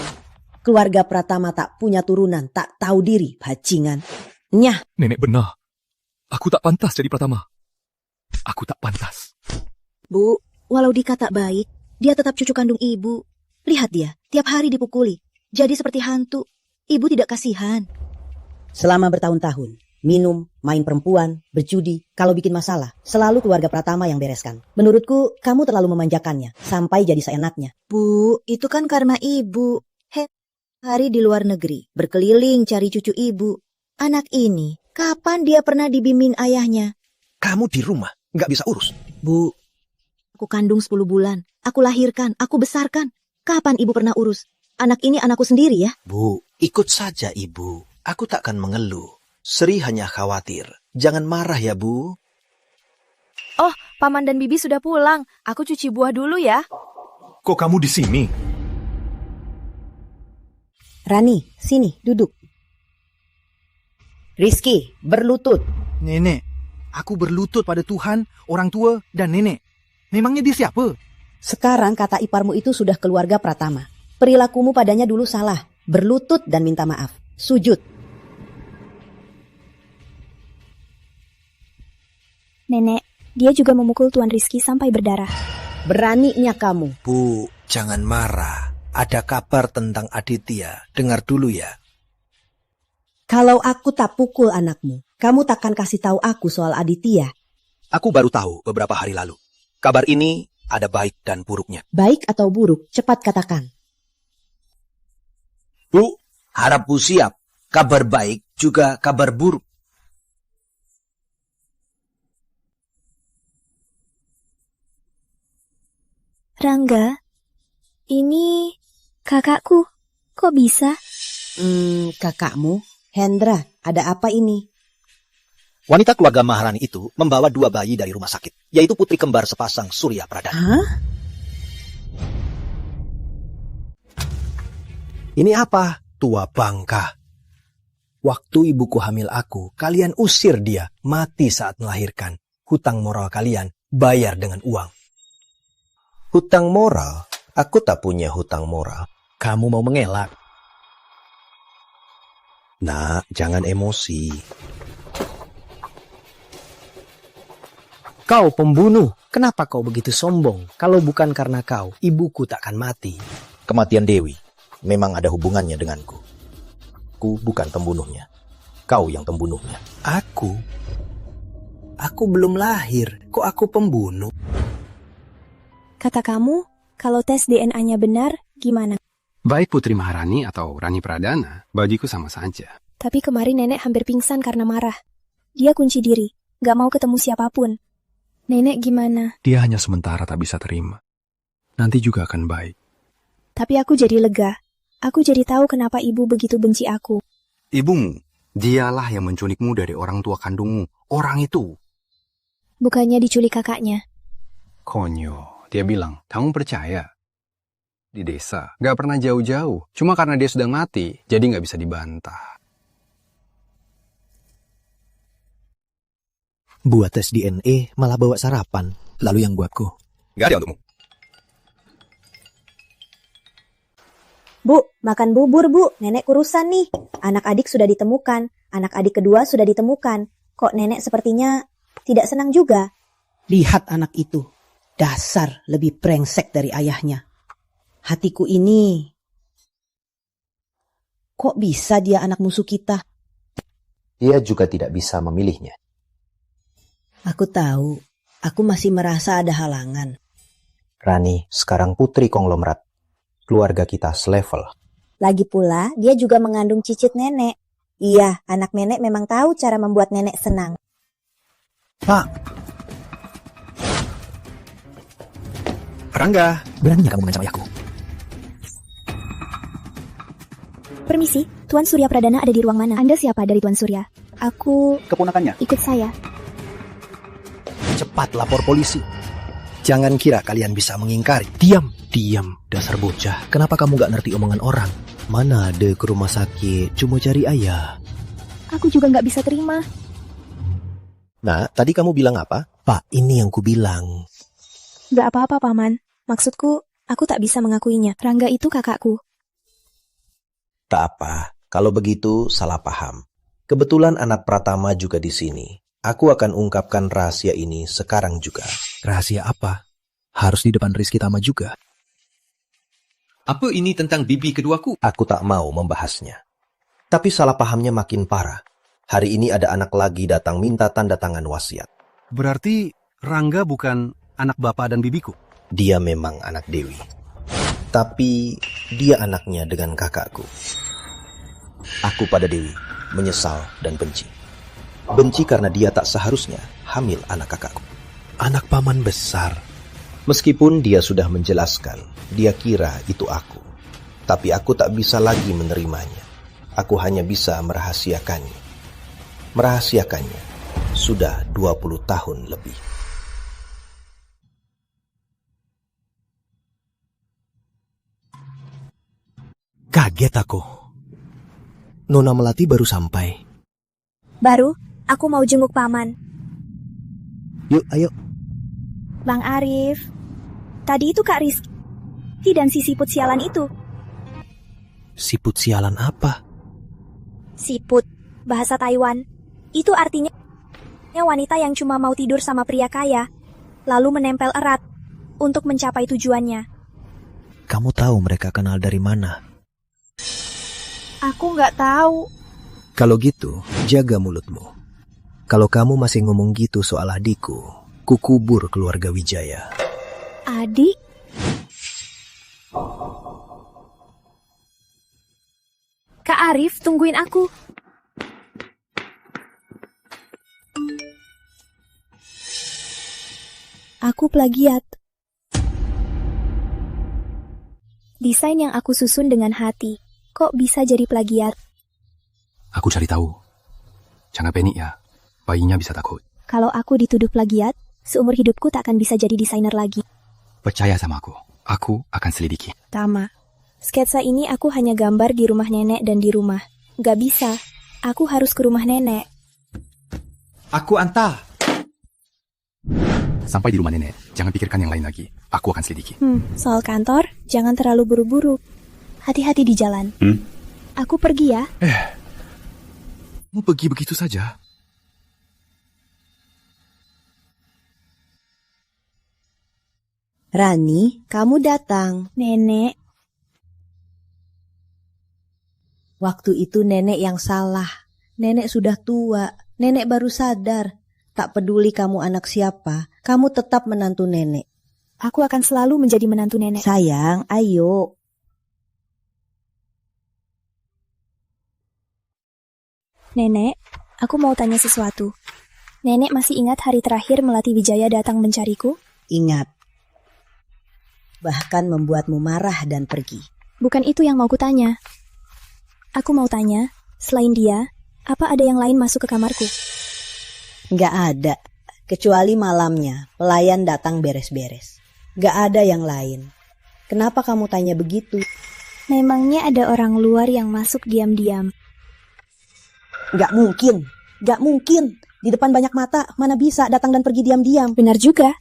Keluarga Pratama tak punya turunan, tak tahu diri, bajingan. Nyah. Nenek benar. Aku tak pantas jadi Pratama. Aku tak pantas. Bu, walau dikata baik, dia tetap cucu kandung ibu. Lihat dia, tiap hari dipukuli. Jadi seperti hantu. Ibu tidak kasihan. Selama bertahun-tahun, minum, main perempuan, berjudi, kalau bikin masalah, selalu keluarga Pratama yang bereskan. Menurutku, kamu terlalu memanjakannya, sampai jadi seenaknya. Bu, itu kan karena ibu. Hari di luar negeri, berkeliling cari cucu ibu. Anak ini, kapan dia pernah dibimbing ayahnya? Kamu di rumah, nggak bisa urus. Bu, aku kandung 10 bulan. Aku lahirkan, aku besarkan. Kapan ibu pernah urus? Anak ini anakku sendiri ya. Bu, ikut saja ibu. Aku takkan mengeluh. Sri hanya khawatir. Jangan marah ya, Bu. Oh, paman dan bibi sudah pulang. Aku cuci buah dulu ya. Kok kamu di sini? Rani, sini, duduk. Rizky, berlutut. Nenek, aku berlutut pada Tuhan, orang tua, dan nenek. Memangnya dia siapa? Sekarang kata iparmu itu sudah keluarga Pratama. Perilakumu padanya dulu salah. Berlutut dan minta maaf. Sujud. Nenek, dia juga memukul Tuan Rizky sampai berdarah. Beraninya kamu. Bu, jangan marah. Ada kabar tentang Aditya. Dengar dulu ya. Kalau aku tak pukul anakmu, kamu takkan kasih tahu aku soal Aditya. Aku baru tahu beberapa hari lalu. Kabar ini ada baik dan buruknya. Baik atau buruk, cepat katakan. Bu, harap Bu siap. Kabar baik juga kabar buruk. Rangga, ini kakakku. Kok bisa? Kakakmu? Hendra, ada apa ini? Wanita keluarga Maharani itu membawa 2 bayi dari rumah sakit, yaitu putri kembar sepasang Surya Pradana. Hah? Ini apa? Tua bangka. Waktu ibuku hamil aku, kalian usir dia, mati saat melahirkan. Hutang moral kalian bayar dengan uang. Hutang moral? Aku tak punya hutang moral. Kamu mau mengelak? Nak, jangan emosi. Kau pembunuh. Kenapa kau begitu sombong? Kalau bukan karena kau, ibuku takkan mati. Kematian Dewi memang ada hubungannya denganku. Aku bukan pembunuhnya. Kau yang pembunuhnya. Aku? Aku belum lahir. Kok aku pembunuh? Kata kamu, kalau tes DNA-nya benar, gimana? Baik Putri Maharani atau Rani Pradana, bagiku sama saja. Tapi kemarin nenek hampir pingsan karena marah. Dia kunci diri, gak mau ketemu siapapun. Nenek gimana? Dia hanya sementara tak bisa terima. Nanti juga akan baik. Tapi aku jadi lega. Aku jadi tahu kenapa ibu begitu benci aku. Ibumu, dialah yang menculikmu dari orang tua kandungmu. Orang itu. Bukannya diculik kakaknya. Konyo, dia bilang, kamu percaya? Di desa, gak pernah jauh-jauh. Cuma karena dia sudah mati, jadi gak bisa dibantah. Buat tes DNA, malah bawa sarapan. Lalu yang buatku. Gak ada untukmu. Bu, makan bubur bu, nenek kurusan nih. Anak adik sudah ditemukan, anak adik kedua sudah ditemukan. Kok nenek sepertinya tidak senang juga? Lihat anak itu, dasar lebih brengsek dari ayahnya. Hatiku ini, kok bisa dia anak musuh kita? Dia juga tidak bisa memilihnya. Aku tahu, aku masih merasa ada halangan. Rani sekarang putri konglomerat. Keluarga kita selevel. Lagi pula, dia juga mengandung cicit nenek. Iya, anak nenek memang tahu cara membuat nenek senang. Pak. Rangga, beraninya kamu mengancam ayahku? Permisi, Tuan Surya Pradana ada di ruang mana? Anda siapa dari Tuan Surya? Aku... keponakannya. Ikut saya. Cepat lapor polisi. Jangan kira kalian bisa mengingkari. Diam, dasar bocah. Kenapa kamu gak ngerti omongan orang? Mana ada ke rumah sakit, cuma cari ayah. Aku juga gak bisa terima. Nah, tadi kamu bilang apa? Pak, ini yang ku bilang. Gak apa-apa, Paman. Maksudku, aku tak bisa mengakuinya. Rangga itu kakakku. Tak apa, kalau begitu salah paham. Kebetulan anak Pratama juga di sini. Aku akan ungkapkan rahasia ini sekarang juga. Rahasia apa? Harus di depan Rizky Tama juga. Apa ini tentang bibi keduaku? Aku tak mau membahasnya. Tapi salah pahamnya makin parah. Hari ini ada anak lagi datang minta tanda tangan wasiat. Berarti Rangga bukan anak bapak dan bibiku? Dia memang anak Dewi. Tapi dia anaknya dengan kakakku. Aku pada Dewi menyesal dan benci. Benci karena dia tak seharusnya hamil anak kakakku. Anak paman besar. Meskipun dia sudah menjelaskan, dia kira itu aku. Tapi aku tak bisa lagi menerimanya. Aku hanya bisa merahasiakannya. Merahasiakannya sudah 20 tahun lebih. Kaget aku. Nona Melati baru sampai. Baru, aku mau jenguk Paman. Yuk, ayo. Bang Arif, tadi itu Kak Rizky dan si siput sialan itu. Siput sialan apa? Siput, bahasa Taiwan. Itu artinya wanita yang cuma mau tidur sama pria kaya, lalu menempel erat untuk mencapai tujuannya. Kamu tahu mereka kenal dari mana? Aku nggak tahu. Kalau gitu, jaga mulutmu. Kalau kamu masih ngomong gitu soal adikku, kukubur keluarga Wijaya. Adik? Kak Arif, tungguin aku. Aku plagiat. Desain yang aku susun dengan hati, kok bisa jadi plagiat? Aku cari tahu. Jangan panik ya, bayinya bisa takut. Kalau aku dituduh plagiat, seumur hidupku tak akan bisa jadi desainer lagi. Percaya sama aku akan selidiki. Tama, sketsa ini aku hanya gambar di rumah nenek dan di rumah. Gak bisa, aku harus ke rumah nenek. Aku antar. Sampai di rumah nenek, jangan pikirkan yang lain lagi. Aku akan selidiki. Soal kantor, jangan terlalu buru-buru. Hati-hati di jalan. Aku pergi ya. Mau pergi begitu saja? Rani, kamu datang. Nenek. Waktu itu nenek yang salah. Nenek sudah tua. Nenek baru sadar. Tak peduli kamu anak siapa, kamu tetap menantu nenek. Aku akan selalu menjadi menantu nenek. Sayang, ayo. Nenek, aku mau tanya sesuatu. Nenek masih ingat hari terakhir Melati Wijaya datang mencariku? Ingat. Bahkan membuatmu marah dan pergi. Bukan itu yang mau kutanya. Aku mau tanya, selain dia, apa ada yang lain masuk ke kamarku? Nggak ada. Kecuali malamnya, pelayan datang beres-beres. Nggak ada yang lain. Kenapa kamu tanya begitu? Memangnya ada orang luar yang masuk diam-diam? Nggak mungkin. Nggak mungkin. Di depan banyak mata, mana bisa datang dan pergi diam-diam. Benar juga.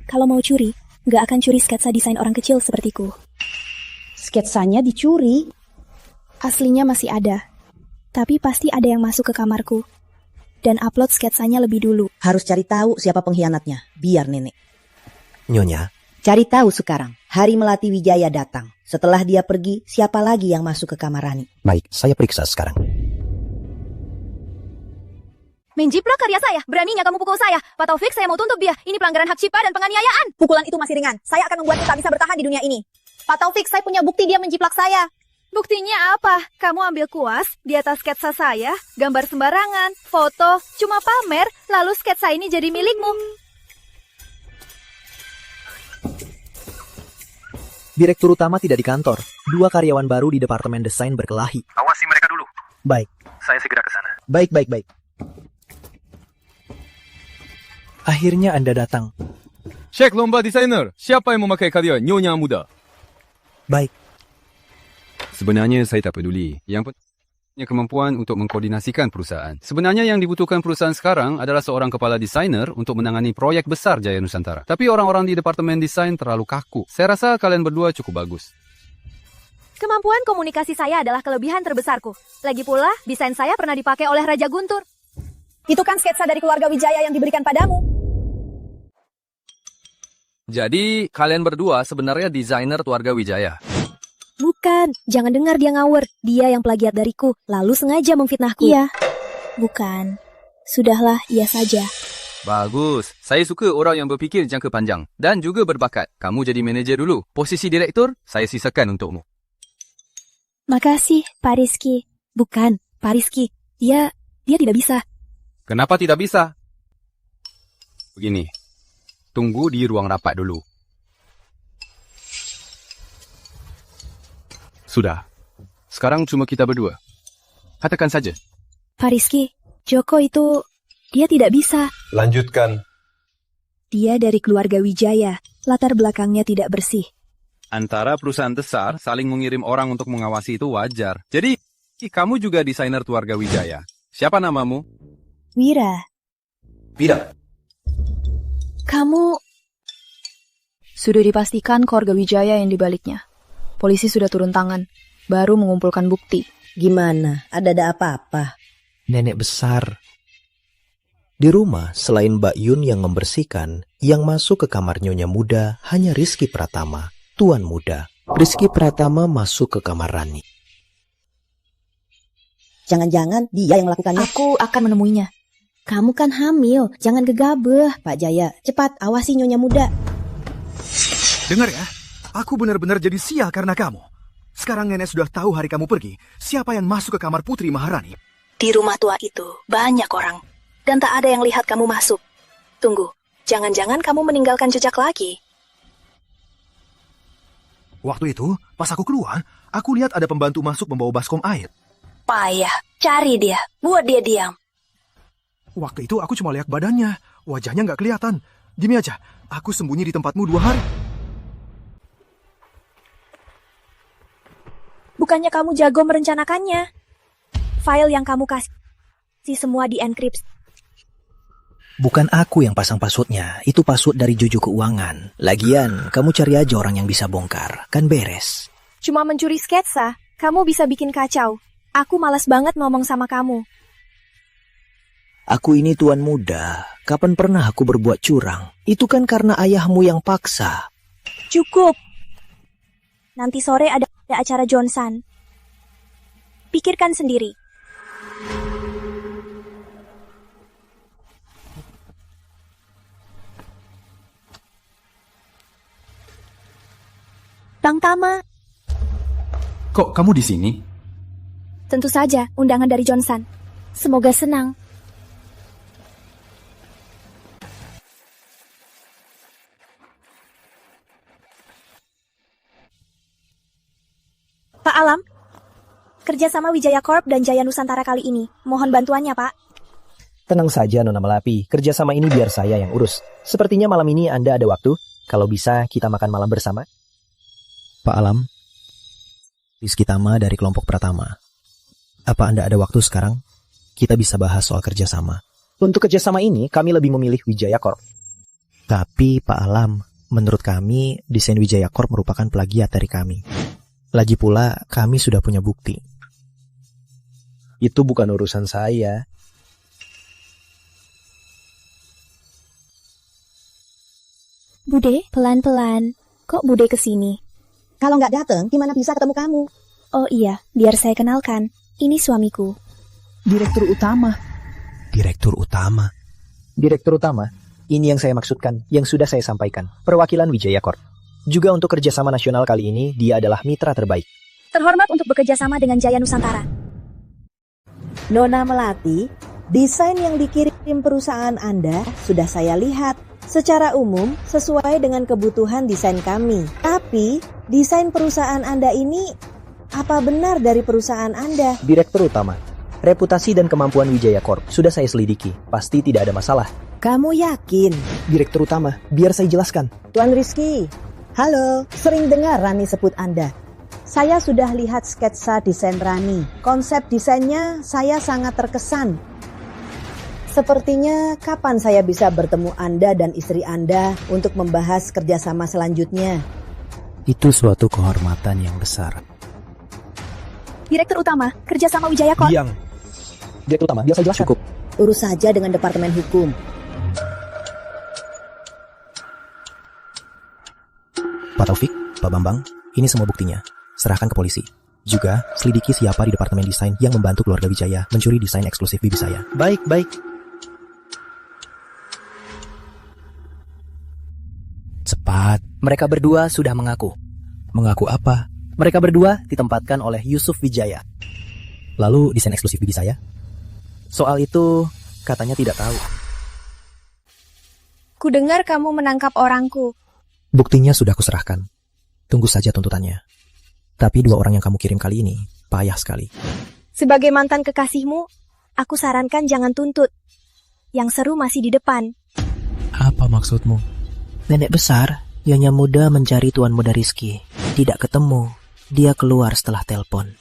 Kalau mau curi, nggak akan curi sketsa desain orang kecil sepertiku. Sketsanya dicuri. Aslinya masih ada. Tapi pasti ada yang masuk ke kamarku. Dan upload sketsanya lebih dulu. Harus cari tahu siapa pengkhianatnya. Biar nenek. Nyonya. Cari tahu sekarang. Hari Melati Wijaya datang. Setelah dia pergi, siapa lagi yang masuk ke kamar Rani? Baik, saya periksa sekarang. Menjiplak karya saya. Beraninya kamu pukul saya. Pak Taufik, saya mau tuntut dia. Ini pelanggaran hak cipta dan penganiayaan. Pukulan itu masih ringan. Saya akan membuatmu tak bisa bertahan di dunia ini. Pak Taufik, saya punya bukti dia menjiplak saya. Buktinya apa? Kamu ambil kuas di atas sketsa saya, gambar sembarangan, foto, cuma pamer, lalu sketsa ini jadi milikmu. Direktur utama tidak di kantor. 2 karyawan baru di departemen desain berkelahi. Awasi mereka dulu. Baik. Saya segera ke sana. Baik. Akhirnya Anda datang. Cek lomba desainer. Siapa yang memakai karya Nyonya Muda? Baik. Sebenarnya saya tak peduli. Yang penting kemampuan untuk mengkoordinasikan perusahaan. Sebenarnya yang dibutuhkan perusahaan sekarang adalah seorang kepala desainer untuk menangani proyek besar Jaya Nusantara. Tapi orang-orang di departemen desain terlalu kaku. Saya rasa kalian berdua cukup bagus. Kemampuan komunikasi saya adalah kelebihan terbesarku. Lagi pula, desain saya pernah dipakai oleh Raja Guntur. Itu kan sketsa dari keluarga Wijaya yang diberikan padamu. Jadi, kalian berdua sebenarnya desainer keluarga Wijaya. Bukan, jangan dengar dia ngawur. Dia yang plagiat dariku, lalu sengaja memfitnahku. Iya. Bukan. Sudahlah, iya saja. Bagus. Saya suka orang yang berfikir jangka panjang. Dan juga berbakat. Kamu jadi manajer dulu. Posisi direktur, saya sisakan untukmu. Makasih, Pak Rizky. Bukan, Pak Rizky. Dia tidak bisa. Kenapa tidak bisa? Begini. Tunggu di ruang rapat dulu. Sudah. Sekarang cuma kita berdua. Katakan saja. Pak Rizky, Joko itu, dia tidak bisa. Lanjutkan. Dia dari keluarga Wijaya. Latar belakangnya tidak bersih. Antara perusahaan besar saling mengirim orang untuk mengawasi itu wajar. Jadi, kamu juga desainer keluarga Wijaya. Siapa namamu? Wira. Wira. Kamu... Sudah dipastikan keluarga Wijaya yang dibaliknya. Polisi sudah turun tangan, baru mengumpulkan bukti. Gimana? Ada apa-apa? Nenek besar. Di rumah, selain Mbak Yun yang membersihkan, yang masuk ke kamar Nyonya Muda hanya Rizky Pratama Tuan muda, Rizky Pratama masuk ke kamar Rani. Jangan-jangan dia yang melakukannya. Aku akan menemuinya. Kamu kan hamil, jangan gegabah, Pak Jaya. Cepat, awasi Nyonya Muda. Dengar ya, aku benar-benar jadi sial karena kamu. Sekarang nenek sudah tahu hari kamu pergi. Siapa yang masuk ke kamar Putri Maharani? Di rumah tua itu banyak orang, dan tak ada yang lihat kamu masuk. Tunggu, jangan-jangan kamu meninggalkan jejak lagi. Waktu itu, pas aku keluar, aku lihat ada pembantu masuk membawa baskom air. Payah, cari dia, buat dia diam. Waktu itu aku cuma lihat badannya, wajahnya nggak kelihatan. Gini aja, aku sembunyi di tempatmu 2 hari. Bukannya kamu jago merencanakannya? File yang kamu kasih semua dienkripsi. Bukan aku yang pasang passwordnya, itu password dari Jojo Keuangan. Lagian, kamu cari aja orang yang bisa bongkar, kan beres. Cuma mencuri sketsa, kamu bisa bikin kacau. Aku malas banget ngomong sama kamu. Aku ini tuan muda, kapan pernah aku berbuat curang? Itu kan karena ayahmu yang paksa. Cukup. Nanti sore ada acara Johnson. Pikirkan sendiri. Bang Tama. Kok kamu di sini? Tentu saja, undangan dari Johnson. Semoga senang. Pak Alam, kerjasama Wijaya Corp dan Jaya Nusantara kali ini. Mohon bantuannya, Pak. Tenang saja, Nona Melapi. Kerjasama ini biar saya yang urus. Sepertinya malam ini Anda ada waktu. Kalau bisa, kita makan malam bersama. Pak Alam, Rizky Tama dari kelompok Pratama. Apa Anda ada waktu sekarang? Kita bisa bahas soal kerjasama. Untuk kerjasama ini, kami lebih memilih Wijaya Corp. Tapi Pak Alam, menurut kami, desain Wijaya Corp merupakan plagiat dari kami. Lagi pula, kami sudah punya bukti. Itu bukan urusan saya. Bude, pelan-pelan. Kok Bude kesini? Kalau nggak datang, gimana bisa ketemu kamu? Oh iya, biar saya kenalkan. Ini suamiku. Direktur utama. Direktur utama? Direktur utama? Ini yang saya maksudkan, yang sudah saya sampaikan. Perwakilan Wijaya Corp. Juga untuk kerjasama nasional kali ini, dia adalah mitra terbaik. Terhormat untuk bekerja sama dengan Jaya Nusantara. Nona Melati, desain yang dikirim perusahaan Anda sudah saya lihat. Secara umum, sesuai dengan kebutuhan desain kami. Tapi, desain perusahaan Anda ini, apa benar dari perusahaan Anda? Direktur utama, reputasi dan kemampuan Wijaya Corp sudah saya selidiki. Pasti tidak ada masalah. Kamu yakin? Direktur utama, biar saya jelaskan. Tuan Rizky, halo, sering dengar Rani sebut Anda. Saya sudah lihat sketsa desain Rani. Konsep desainnya saya sangat terkesan. Sepertinya kapan saya bisa bertemu Anda dan istri Anda untuk membahas kerjasama selanjutnya? Itu suatu kehormatan yang besar. Direktur utama, kerjasama Wijaya Corp. Diam. Direktur utama, biar saya jelaskan. Cukup. Urus saja dengan Departemen Hukum. Pak Taufik, Pak Bambang, ini semua buktinya. Serahkan ke polisi. Juga, selidiki siapa di Departemen Desain yang membantu keluarga Wijaya mencuri desain eksklusif bibi saya. Baik. Cepat. Mereka berdua sudah mengaku. Mengaku apa? Mereka berdua ditempatkan oleh Yusuf Wijaya. Lalu desain eksklusif bibi saya? Soal itu, katanya tidak tahu. Kudengar kamu menangkap orangku. Buktinya sudah kuserahkan. Tunggu saja tuntutannya. Tapi 2 orang yang kamu kirim kali ini, payah sekali. Sebagai mantan kekasihmu, aku sarankan jangan tuntut. Yang seru masih di depan. Apa maksudmu? Nenek besar, Nyonya Muda mencari Tuan Muda Rizky. Tidak ketemu. Dia keluar setelah telepon.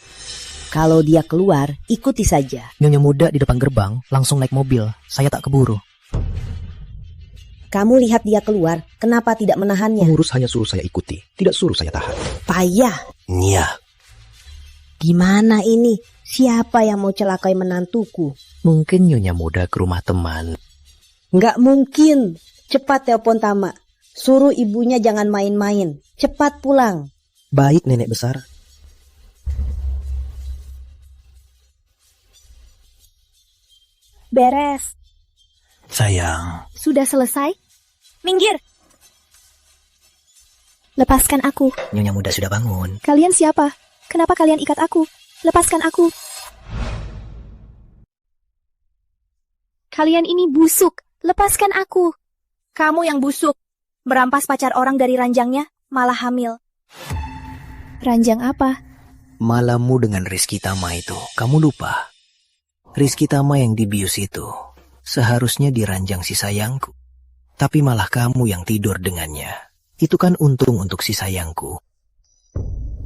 Kalau dia keluar, ikuti saja. Nyonya Muda di depan gerbang langsung naik mobil. Saya tak keburu. Kamu lihat dia keluar, kenapa tidak menahannya? Pengurus hanya suruh saya ikuti, tidak suruh saya tahan. Payah. Iya. Gimana ini? Siapa yang mau celakai menantuku? Mungkin Nyonya Muda ke rumah teman. Nggak mungkin. Cepat telepon Tama. Suruh ibunya jangan main-main. Cepat pulang. Baik, nenek besar. Beres. Sayang, Sudah selesai? Minggir! Lepaskan aku. Nyonya muda sudah bangun. Kalian siapa? Kenapa kalian ikat aku? Lepaskan aku. Kalian ini busuk. Lepaskan aku. Kamu yang busuk. Merampas pacar orang dari ranjangnya, malah hamil. Ranjang apa? malammu dengan Rizky Tama itu, kamu lupa. Rizky Tama yang dibius itu seharusnya diranjang si sayangku. Tapi malah kamu yang tidur dengannya. Itu kan untung untuk si sayangku.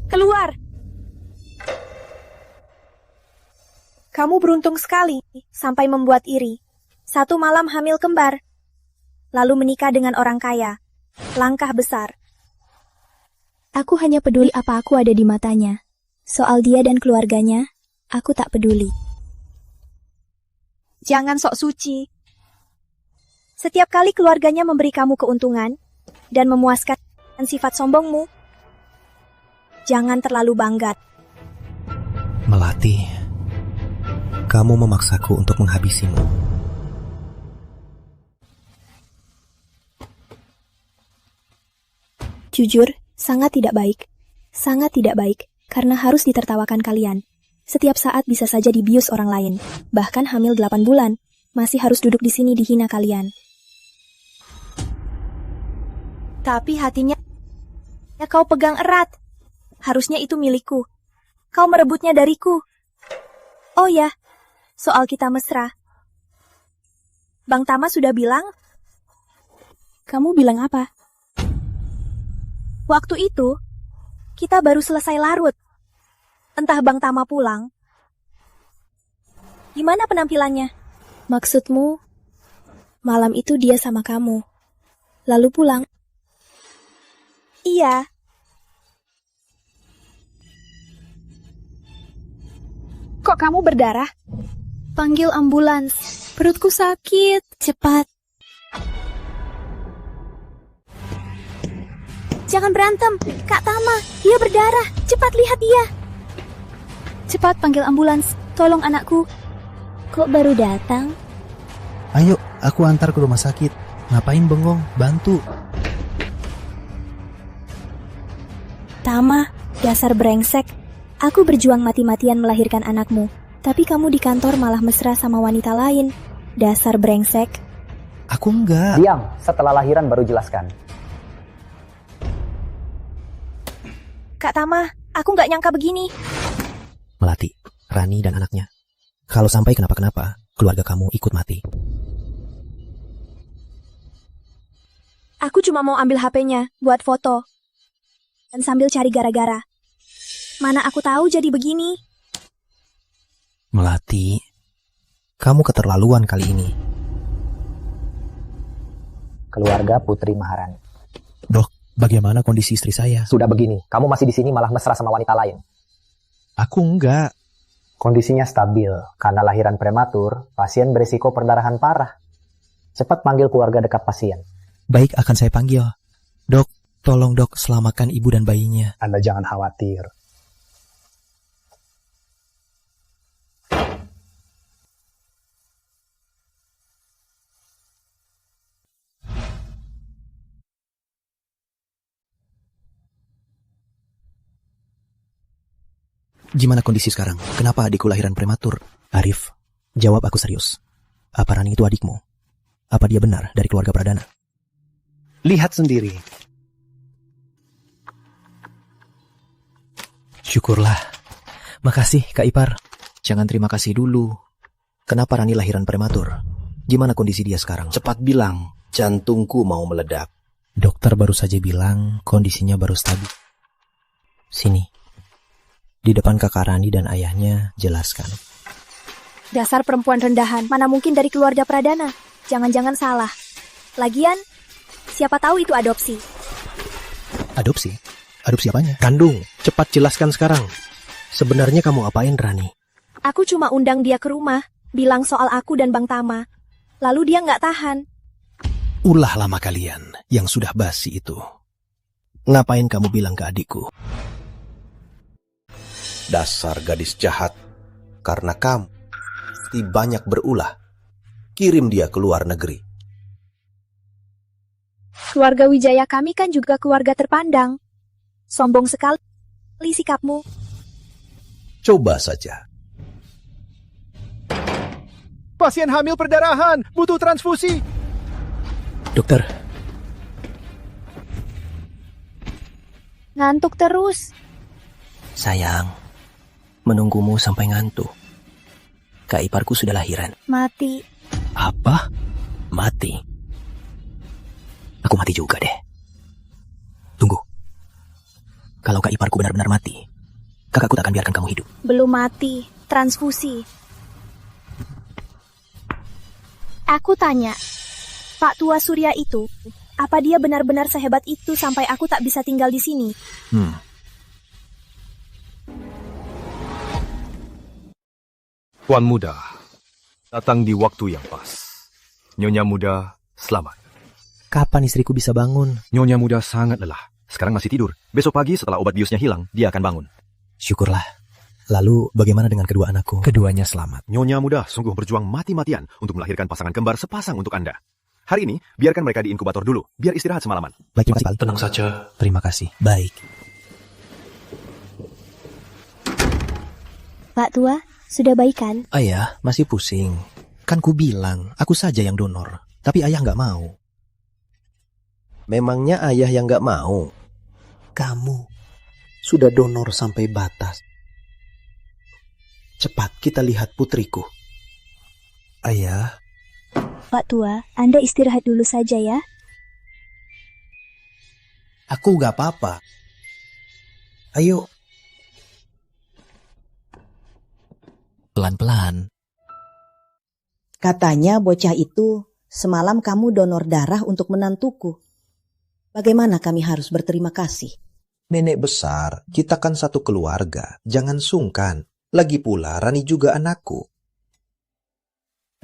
Keluar! Kamu beruntung sekali sampai membuat iri. Satu malam hamil kembar, lalu menikah dengan orang kaya. Langkah besar. Aku hanya peduli apa aku ada di matanya. Soal dia dan keluarganya, aku tak peduli. Jangan sok suci. Setiap kali keluarganya memberi kamu keuntungan dan memuaskan sifat sombongmu, jangan terlalu bangga. Melati, kamu memaksaku untuk menghabisimu. Jujur, sangat tidak baik. Sangat tidak baik, karena harus ditertawakan kalian. Setiap saat bisa saja dibius orang lain. Bahkan hamil 8 bulan, masih harus duduk di sini dihina kalian. Tapi hatinya kau pegang erat. Harusnya itu milikku. Kau merebutnya dariku. Oh ya, soal kita mesra. Bang Tama sudah bilang? Kamu bilang apa? Waktu itu, kita baru selesai larut. Entah Bang Tama pulang. Gimana penampilannya? Maksudmu, malam itu dia sama kamu. Lalu pulang? Iya. Kok kamu berdarah? Panggil ambulans. Perutku sakit. Cepat. Jangan berantem, Kak Tama. Dia berdarah. Cepat lihat dia. Cepat panggil ambulans. Tolong anakku. Kok baru datang? Ayo, aku antar ke rumah sakit. Ngapain bengong? Bantu. Tama, dasar brengsek. Aku berjuang mati-matian melahirkan anakmu. Tapi kamu di kantor malah mesra sama wanita lain. Dasar brengsek. Aku enggak. Diam, setelah lahiran baru jelaskan. Kak Tama, aku nggak nyangka begini. Melati, Rani dan anaknya. Kalau sampai kenapa-kenapa, keluarga kamu ikut mati. Aku cuma mau ambil HP-nya buat foto. Dan sambil cari gara-gara. Mana aku tahu jadi begini. Melati, kamu keterlaluan kali ini. Keluarga Putri Maharani. Dok, bagaimana kondisi istri saya? Sudah begini, kamu masih di sini malah mesra sama wanita lain. Aku enggak. Kondisinya stabil, karena lahiran prematur, pasien berisiko perdarahan parah. Cepat panggil keluarga dekat pasien. Baik, akan saya panggil. Dok, tolong dok, selamatkan ibu dan bayinya. Anda jangan khawatir. Gimana kondisi sekarang? Kenapa adikku lahiran prematur? Arif, jawab aku serius. Apa Rani itu adikmu? Apa dia benar dari keluarga Pradana? Lihat sendiri. Syukurlah. Makasih, Kak Ipar. Jangan terima kasih dulu. Kenapa Rani lahiran prematur? Gimana kondisi dia sekarang? Cepat bilang, jantungku mau meledak. Dokter baru saja bilang kondisinya baru stabil. Sini. Di depan kakak Rani dan ayahnya, jelaskan. Dasar perempuan rendahan, mana mungkin dari keluarga Pradana. Jangan-jangan salah. Lagian, siapa tahu itu adopsi. Adopsi? Adopsi apanya? Kandung, cepat jelaskan sekarang. Sebenarnya kamu apain Rani? Aku cuma undang dia ke rumah, bilang soal aku dan Bang Tama. Lalu dia nggak tahan. Ulah lama kalian yang sudah basi itu. Ngapain kamu bilang ke adikku? Dasar gadis jahat. Karena kamu pasti banyak berulah. Kirim dia ke luar negeri. Keluarga Wijaya kami kan juga keluarga terpandang. Sombong sekali sikapmu. Coba saja. Pasien hamil perdarahan, butuh transfusi. Dokter. Ngantuk terus. Sayang, menunggumu sampai ngantuk. Kak iparku sudah lahiran. Mati. Apa? Mati? Aku mati juga deh. Tunggu. Kalau kak iparku benar-benar mati, kakakku tak akan biarkan kamu hidup. Belum mati. Transfusi. Aku tanya, Pak Tua Surya itu, apa dia benar-benar sehebat itu sampai aku tak bisa tinggal di sini? Tuan Muda, datang di waktu yang pas. Nyonya Muda, selamat. Kapan istriku bisa bangun? Nyonya Muda sangat lelah. Sekarang masih tidur. Besok pagi setelah obat biusnya hilang, dia akan bangun. Syukurlah. Lalu bagaimana dengan kedua anakku? Keduanya selamat. Nyonya Muda sungguh berjuang mati-matian untuk melahirkan pasangan kembar sepasang untuk Anda. Hari ini, biarkan mereka di inkubator dulu, biar istirahat semalaman. Baik, terima kasih. Tenang saja. Terima kasih. Baik. Pak Tua, sudah baik kan? Ayah masih pusing. Kan ku bilang, aku saja yang donor. Tapi ayah nggak mau. Memangnya ayah yang nggak mau? Kamu sudah donor sampai batas. Cepat kita lihat putriku. Ayah. Pak Tua, Anda istirahat dulu saja ya. Aku nggak apa-apa. Ayo. Pelan-pelan. Katanya bocah itu, semalam kamu donor darah untuk menantuku. Bagaimana kami harus berterima kasih? Nenek besar, kita kan satu keluarga. Jangan sungkan. Lagi pula Rani juga anakku.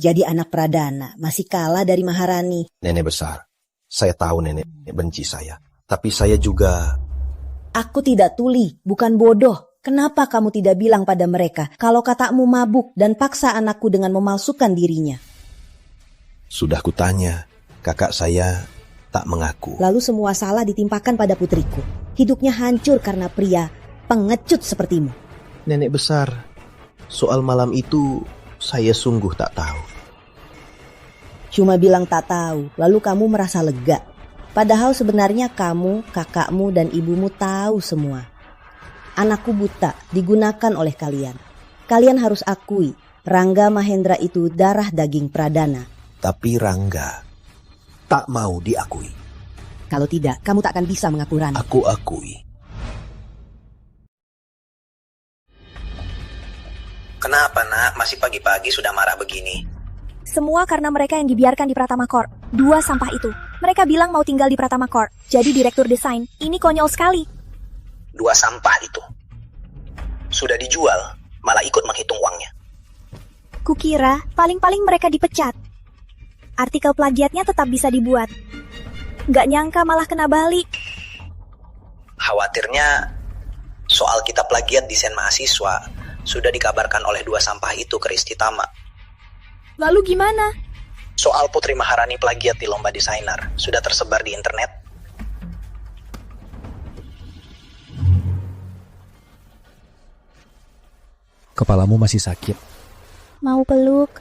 Jadi anak Pradana, masih kalah dari Maharani. Nenek besar, saya tahu nenek benci saya. Tapi saya juga... Aku tidak tuli, bukan bodoh. Kenapa kamu tidak bilang pada mereka kalau kakakmu mabuk dan paksa anakku dengan memalsukan dirinya? Sudah kutanya, kakak saya tak mengaku. Lalu semua salah ditimpakan pada putriku. Hidupnya hancur karena pria pengecut sepertimu. Nenek besar, soal malam itu saya sungguh tak tahu. Cuma bilang tak tahu, lalu kamu merasa lega. Padahal sebenarnya kamu, kakakmu, dan ibumu tahu semua. Anakku buta, digunakan oleh kalian. Kalian harus akui, Rangga Mahendra itu darah daging Pradana. Tapi Rangga tak mau diakui. Kalau tidak, kamu tak akan bisa mengaku Rani. Aku akui. Kenapa nak, masih pagi-pagi sudah marah begini? Semua karena mereka yang dibiarkan di Pratama Corp. 2 sampah itu. Mereka bilang mau tinggal di Pratama Corp. Jadi direktur desain. Ini konyol sekali. 2 sampah itu. Sudah dijual, malah ikut menghitung uangnya. Kukira paling-paling mereka dipecat. Artikel plagiatnya tetap bisa dibuat. Nggak nyangka malah kena balik. Khawatirnya soal kita plagiat desain mahasiswa sudah dikabarkan oleh 2 sampah itu ke Risti Tama. Lalu gimana? Soal Putri Maharani plagiat di lomba desainer sudah tersebar di internet. Kepalamu masih sakit. Mau peluk.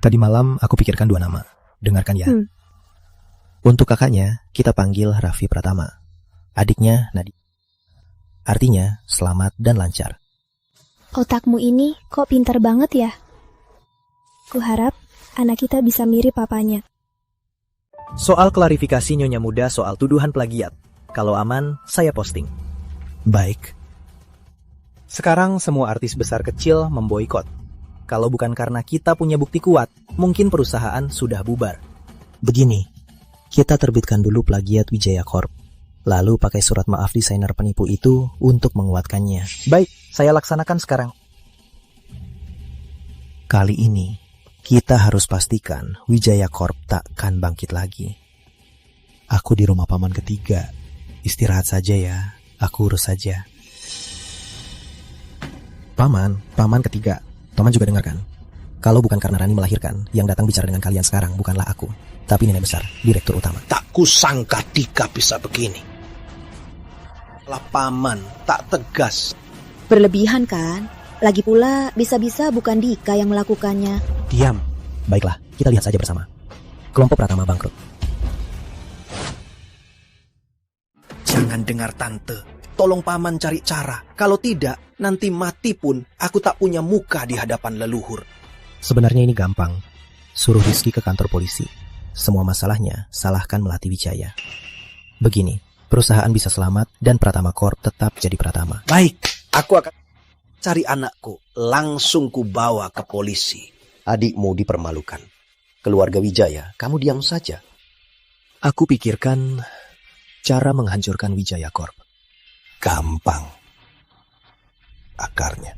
Tadi malam aku pikirkan 2 nama. Dengarkan ya. Untuk kakaknya, kita panggil Raffi Pratama. Adiknya Nadi. Artinya selamat dan lancar. Otakmu ini kok pintar banget ya? Kuharap anak kita bisa mirip papanya. Soal klarifikasi Nyonya Muda soal tuduhan plagiat. Kalau aman, saya posting. Baik. Sekarang semua artis besar kecil memboikot. Kalau bukan karena kita punya bukti kuat, mungkin perusahaan sudah bubar. Begini, kita terbitkan dulu plagiat Wijaya Corp. Lalu pakai surat maaf desainer penipu itu untuk menguatkannya. Baik, saya laksanakan sekarang. Kali ini, Kita harus pastikan Wijaya Corp takkan bangkit lagi. Aku di rumah paman ketiga. Istirahat saja ya, aku urus saja. Paman ketiga. Paman juga dengar kan? Kalau bukan karena Rani melahirkan, yang datang bicara dengan kalian sekarang bukanlah aku, tapi nenek besar, direktur utama. Tak kusangka Dika bisa begini. Lah paman tak tegas. Berlebihan kan? Lagi pula, bisa-bisa bukan Dika yang melakukannya. Diam. Baiklah, kita lihat saja bersama. Kelompok Pratama bangkrut. Jangan dengar tante. Tolong paman cari cara. Kalau tidak, nanti mati pun aku tak punya muka di hadapan leluhur. Sebenarnya ini gampang. Suruh Rizky ke kantor polisi. Semua masalahnya, salahkan Melati Wijaya. Begini, perusahaan bisa selamat dan Pratama Corp tetap jadi Pratama. Baik, aku akan cari anakku. Langsung ku bawa ke polisi. Adikmu dipermalukan. Keluarga Wijaya, kamu diam saja. Aku pikirkan cara menghancurkan Wijaya Corp. Gampang. Akarnya.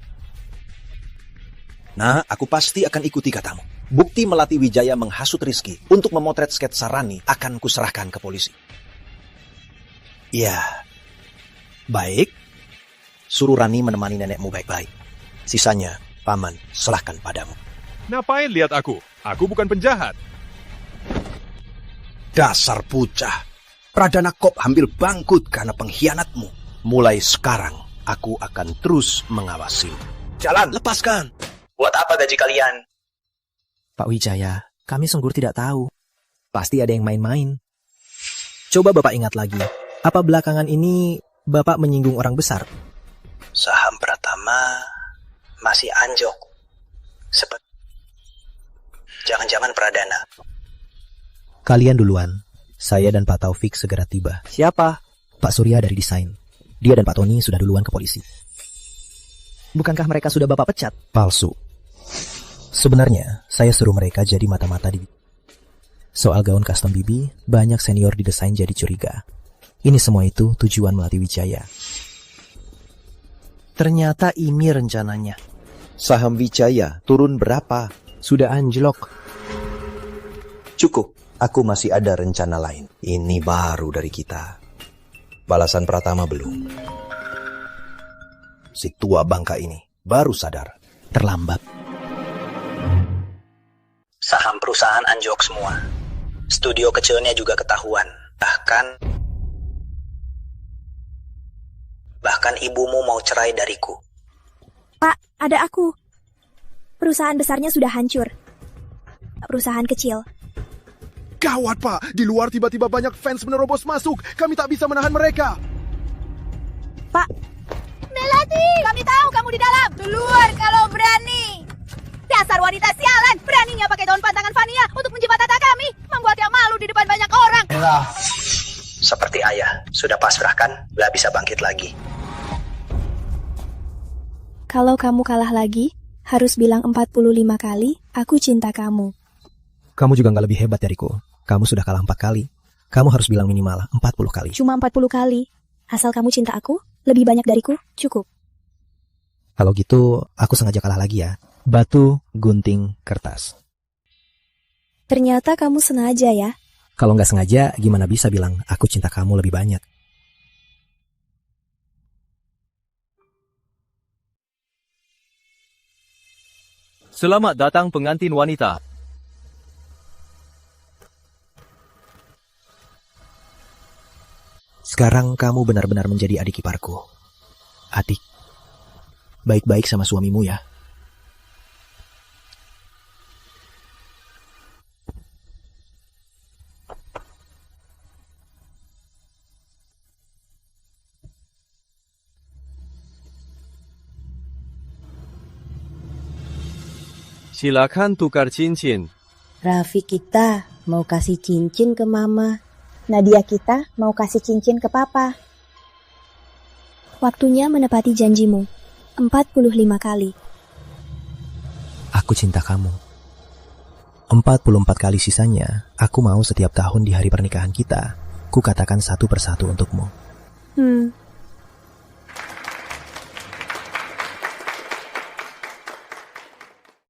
Nah, aku pasti akan ikuti katamu. Bukti Melati Wijaya menghasut Rizky untuk memotret sketsa Rani akan kuserahkan ke polisi. Ya, baik. Suruh Rani menemani nenekmu baik-baik. Sisanya, paman, serahkan padamu. Ngapain lihat aku? Aku bukan penjahat. Dasar pucah. Pradana Corp hampir bangkrut karena pengkhianatmu. Mulai sekarang, aku akan terus mengawasimu. Jalan, lepaskan. Buat apa gaji kalian? Pak Wijaya, kami sungguh tidak tahu. Pasti ada yang main-main. Coba Bapak ingat lagi, apa belakangan ini Bapak menyinggung orang besar? Saham Pratama masih anjlok. Jangan-jangan Pradana. Kalian duluan. Saya dan Pak Taufik segera tiba. Siapa? Pak Surya dari desain. Dia dan Pak Tony sudah duluan ke polisi. Bukankah mereka sudah Bapak pecat? Palsu. Sebenarnya, saya suruh mereka jadi mata-mata di... Soal gaun custom Bibi, banyak senior di desain jadi curiga. Ini semua itu tujuan Melati Wijaya. Ternyata ini rencananya. Saham Wijaya turun berapa? Sudah anjlok. Cukup, aku masih ada rencana lain. Ini baru dari kita. Balasan Pratama belum. Si tua bangka ini baru sadar. Terlambat. Saham perusahaan anjlok semua. Studio kecilnya juga ketahuan. Bahkan ibumu mau cerai dariku. Pak, ada aku. Perusahaan besarnya sudah hancur. Perusahaan kecil. Gawat, Pak. Di luar tiba-tiba banyak fans menerobos masuk. Kami tak bisa menahan mereka. Pak. Melati! Kami tahu kamu di dalam. Keluar kalau berani. Dasar wanita sialan. Beraninya pakai daun pantangan Fania untuk menjebak tata kami. Membuatnya malu di depan banyak orang. Seperti ayah. Sudah pasrahkan, gak bisa bangkit lagi. Kalau kamu kalah lagi, harus bilang 45 kali, aku cinta kamu. Kamu juga gak lebih hebat dariku. Kamu sudah kalah 4 kali. Kamu harus bilang minimal 40 kali. Cuma 40 kali. Asal kamu cinta aku, lebih banyak dariku, cukup. Kalau gitu, aku sengaja kalah lagi ya. Batu, gunting, kertas. Ternyata kamu sengaja ya. Kalau nggak sengaja, gimana bisa bilang aku cinta kamu lebih banyak? Selamat datang pengantin wanita. Sekarang kamu benar-benar menjadi adik iparku. Adik, baik-baik sama suamimu ya. Silakan tukar cincin. Raffi kita mau kasih cincin ke mama. Nadia kita mau kasih cincin ke papa. Waktunya menepati janjimu. 45 kali. Aku cinta kamu. 44 kali sisanya, aku mau setiap tahun di hari pernikahan kita, ku katakan satu persatu untukmu.